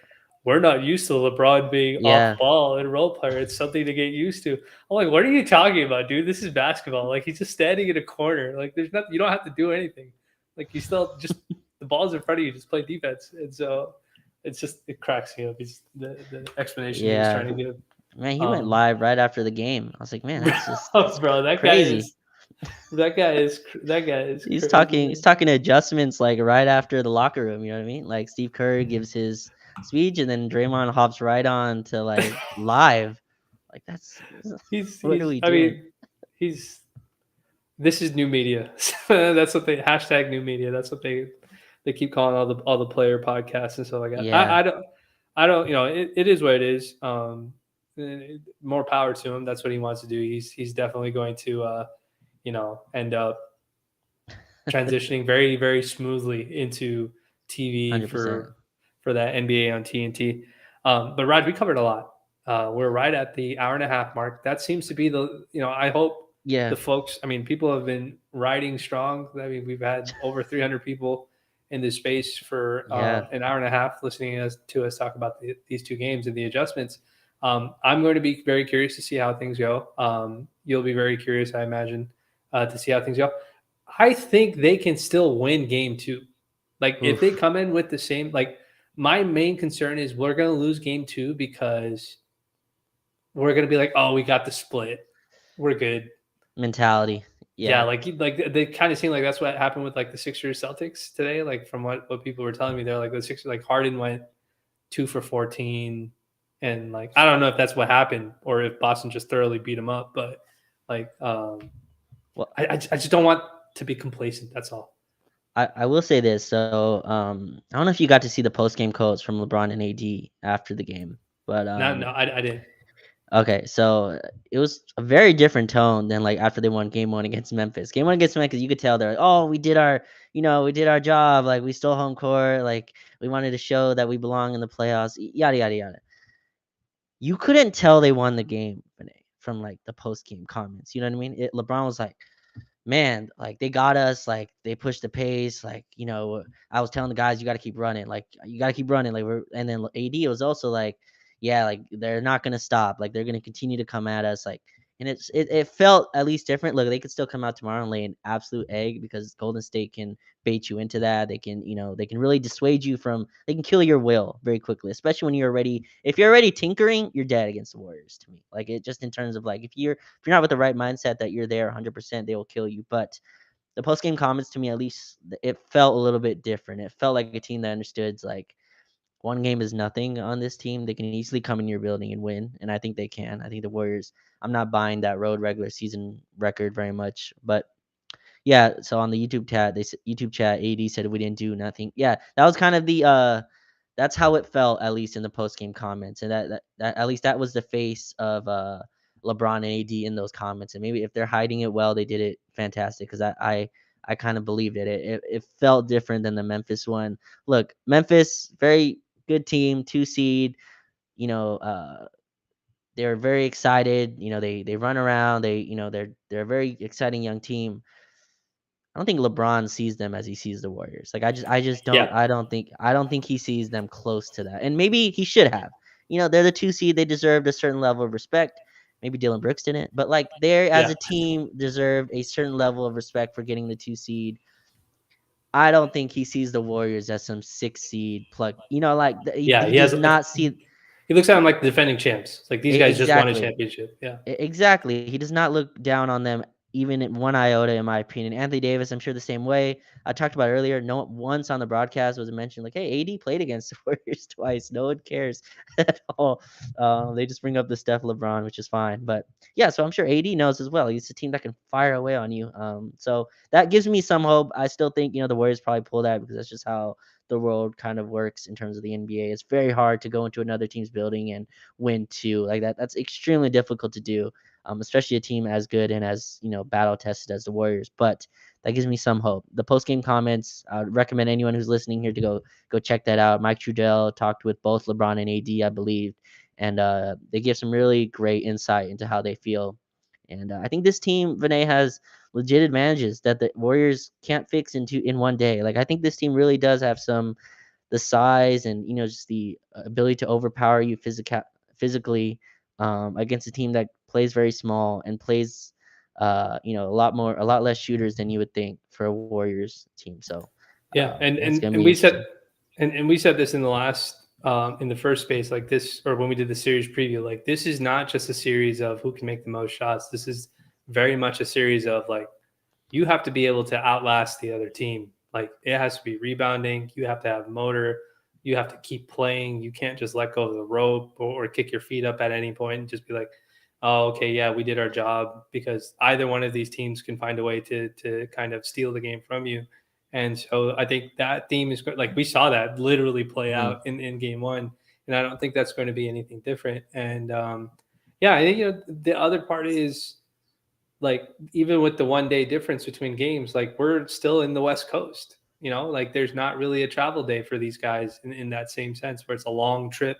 "We're not used to LeBron being Yeah. off ball in role player. It's something to get used to." I'm like, "What are you talking about, dude? This is basketball. Like he's just standing in a corner. Like there's nothing. You don't have to do anything. Like you still just the ball's in front of you. Just play defense." And so it cracks me up. He's the explanation he was Yeah. trying to give. Man, he went live right after the game. I was like, man, that's just Bro, that crazy. that guy is He's crazy. talking adjustments like right after the locker room. You know what I mean? Like Steve Kerr gives his speech, and then Draymond hops right on to like live. Like that's what are we I doing? mean, he's this is new media. That's what they hashtag new media. That's what they keep calling all the player podcasts and stuff like that. Yeah. I don't it is what it is. More power to him. That's what he wants to do. He's definitely going to end up transitioning very, very smoothly into TV 100%. for that NBA on TNT. But Rod, we covered a lot. We're right at the hour and a half mark. That seems to be I hope Yeah. the folks, I mean, people have been riding strong. I mean, we've had over 300 people in this space for an hour and a half listening to us talk about these two games and the adjustments. I'm going to be very curious to see how things go. You'll be very curious, I imagine, to see how things go. I think they can still win game 2. Like if they come in with the same, like my main concern is we're going to lose game 2 because we're going to be like, oh, we got the split. We're good. Mentality. Yeah, like they kind of seem like that's what happened with like the Sixers Celtics today. Like from what people were telling me, they're like the Sixers, like Harden went 2 for 14, and like I don't know if that's what happened or if Boston just thoroughly beat them up, but like well, I just don't want to be complacent. That's all. I will say this. So I don't know if you got to see the post game quotes from LeBron and AD after the game, but No, I didn't. okay, so it was a very different tone than like after they won game 1 against Memphis. Game 1 against Memphis, you could tell they're like, oh, we did our job. Like we stole home court. Like we wanted to show that we belong in the playoffs. Yada yada yada. You couldn't tell they won the game, Vinay, from like the post game comments. You know what I mean? LeBron was like, man, like they got us, like they pushed the pace, like I was telling the guys you got to keep running, like you got to keep running, like and then AD was also like, yeah, like they're not gonna stop, like they're gonna continue to come at us, like, and it felt at least different. Look, they could still come out tomorrow and lay an absolute egg because Golden State can bait you into that. They can they can really dissuade you from, they can kill your will very quickly, especially when if you're already tinkering, you're dead against the Warriors to me. Like it just in terms of like if you're not with the right mindset that you're there 100%, they will kill you. But the post game comments to me, at least, it felt a little bit different. It felt like a team that understood like one game is nothing on this team. They can easily come in your building and win, and I think they can. I think the Warriors. I'm not buying that road regular season record very much, but yeah. So on the YouTube chat, AD said we didn't do nothing. Yeah, that was kind of the that's how it felt, at least in the post game comments, and that at least that was the face of LeBron and AD in those comments. And maybe if they're hiding it well, they did it fantastic, because I kind of believed it. It felt different than the Memphis one. Look, Memphis, very good team, 2 seed. They're very excited. They run around. They're a very exciting young team. I don't think LeBron sees them as he sees the Warriors. Like I just don't. Yeah. I don't think he sees them close to that. And maybe he should have. They're the 2 seed. They deserved a certain level of respect. Maybe Dylan Brooks didn't, but like they as a team deserved a certain level of respect for getting the 2 seed. I don't think he sees the Warriors as some 6 seed plug. He does not see. He looks at them like the defending champs. Like these guys just won a championship. Yeah. Exactly. He does not look down on them even in one iota, in my opinion. Anthony Davis, I'm sure the same way. I talked about earlier. No, once on the broadcast was it mentioned like, hey, AD played against the Warriors twice. No one cares at all. They just bring up the Steph LeBron, which is fine. But yeah, so I'm sure AD knows as well. He's a team that can fire away on you. So that gives me some hope. I still think the Warriors probably pull that because that's just how the world kind of works in terms of the NBA. It's very hard to go into another team's building and win two like that. That's extremely difficult to do, especially a team as good and as battle tested as the Warriors. But that gives me some hope. The post game comments, I would recommend anyone who's listening here to go check that out. Mike Trudell talked with both LeBron and AD, I believe, and they give some really great insight into how they feel. And I think this team, Vinay, has legit advantages that the Warriors can't fix in one day. Like I think this team really does have the size and just the ability to overpower you physically against a team that plays very small and plays a lot less shooters than you would think for a Warriors team. So Yeah, it's gonna and be we said interesting. and we said this in the last in the first space, like this, or when we did the series preview, like this is not just a series of who can make the most shots. This is very much a series of like you have to be able to outlast the other team. Like it has to be rebounding. You have to have motor. You have to keep playing. You can't just let go of the rope or kick your feet up at any point and just be like, oh, okay, yeah, we did our job, because either one of these teams can find a way to kind of steal the game from you. And so I think that theme is like we saw that literally play Hmm. out in game one, and I don't think that's going to be anything different. And yeah, I think the other part is like even with the 1 day difference between games, like we're still in the West Coast. Like there's not really a travel day for these guys in that same sense, where it's a long trip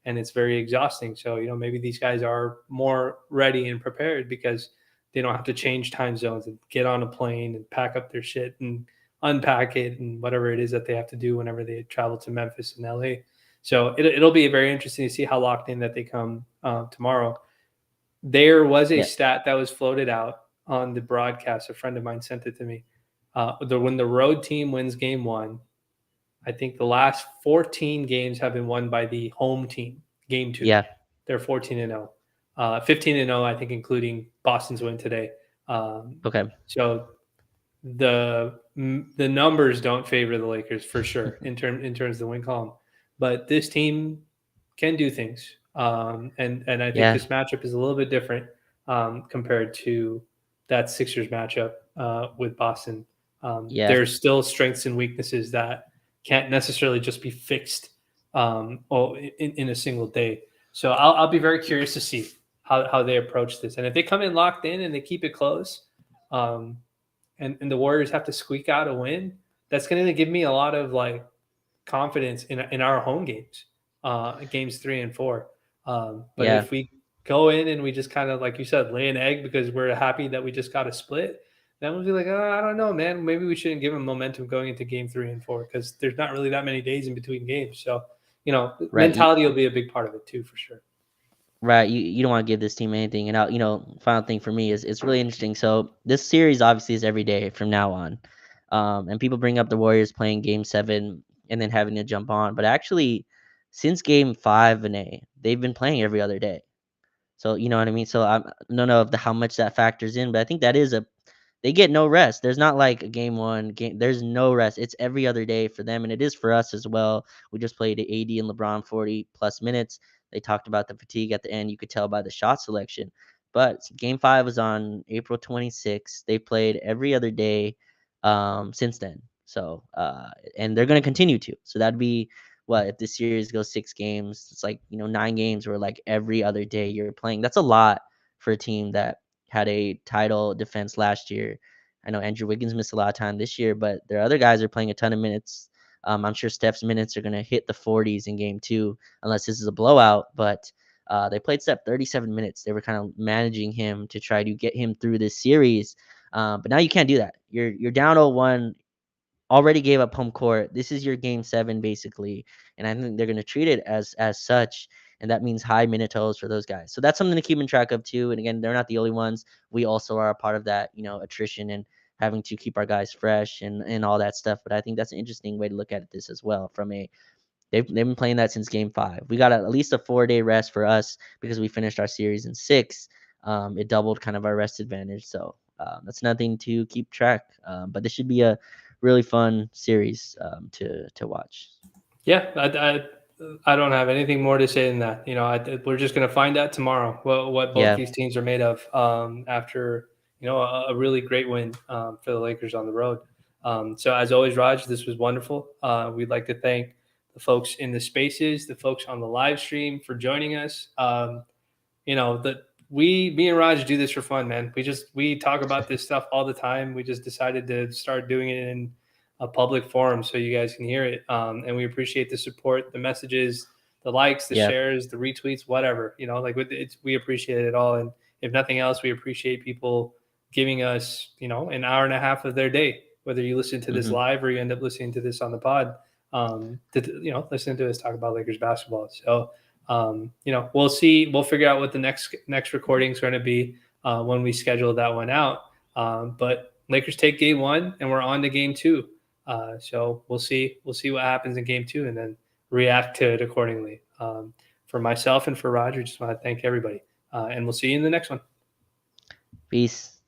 and it's very exhausting. So maybe these guys are more ready and prepared because they don't have to change time zones and get on a plane and pack up their shit and unpack it and whatever it is that they have to do whenever they travel to Memphis and LA. So it'll be very interesting to see how locked in that they come tomorrow. There was a Yeah, stat that was floated out on the broadcast. A friend of mine sent it to me. When the road team wins game one, I think the last 14 games have been won by the home team. Game two, yeah, they're 14-0, 15-0, I think, including Boston's win today. okay, So the numbers don't favor the Lakers for sure in terms of the win column, but this team can do things, and I think yeah, this matchup is a little bit different compared to that Sixers matchup with Boston. yeah, There's still strengths and weaknesses that can't necessarily just be fixed in a single day. So I'll be very curious to see how they approach this, and if they come in locked in and they keep it close. Um, and the Warriors have to squeak out a win, that's going to give me a lot of like confidence in our home games, games 3 and 4. But yeah. if we go in and we just kind of, like you said, lay an egg because we're happy that we just got a split, then we'll be like, oh, I don't know, man. Maybe we shouldn't give them momentum going into game 3 and 4 because there's not really that many days in between games. So, Right. mentality will be a big part of it too, for sure. Right, you don't want to give this team anything, and final thing for me is it's really interesting. So this series obviously is every day from now on, and people bring up the Warriors playing Game 7 and then having to jump on, but actually, since Game 5 and they've been playing every other day. So you know what I mean. So I don't know if how much that factors in, but I think that is they get no rest. There's not like a game one game. There's no rest. It's every other day for them, and it is for us as well. We just played AD and LeBron 40 plus minutes. They talked about the fatigue at the end. You could tell by the shot selection. But game 5 was on April 26th. They played every other day since then. So and they're gonna continue to. So that'd be what if this series goes 6 games? It's like 9 games where like every other day you're playing. That's a lot for a team that had a title defense last year. I know Andrew Wiggins missed a lot of time this year, but their other guys are playing a ton of minutes. I'm sure Steph's minutes are going to hit the 40s in game two, unless this is a blowout. But they played Steph 37 minutes. They were kind of managing him to try to get him through this series. But now you can't do that. You're down 0-1, already gave up home court. This is your game 7 basically, and I think they're going to treat it as such, and that means high minute totals for those guys. So that's something to keep in track of too. And again, they're not the only ones. We also are a part of that, attrition and having to keep our guys fresh and all that stuff. But I think that's an interesting way to look at this as well. From a they've been playing that since game 5. We got at least a 4-day rest for us because we finished our series in 6. It doubled kind of our rest advantage. So That's nothing to keep track. But this should be a really fun series to watch. Yeah, I don't have anything more to say than that. We're just going to find out tomorrow what both Yeah, these teams are made of after a really great win for the Lakers on the road. So as always, Raj, this was wonderful. We'd like to thank the folks in the spaces, the folks on the live stream for joining us. Me and Raj do this for fun, man. We talk about this stuff all the time. We just decided to start doing it in a public forum so you guys can hear it. And we appreciate the support, the messages, the likes, the yeah, shares, the retweets, whatever. We appreciate it all. And if nothing else, we appreciate people giving us, an hour and a half of their day, whether you listen to this hmm live or you end up listening to this on the pod. Listen to us talk about Lakers basketball. So we'll see. We'll figure out what the next recording is going to be when we schedule that one out. But Lakers take game 1, and we're on to game 2. So we'll see. We'll see what happens in game 2, and then react to it accordingly. For myself and for Roger, just want to thank everybody, and we'll see you in the next one. peace.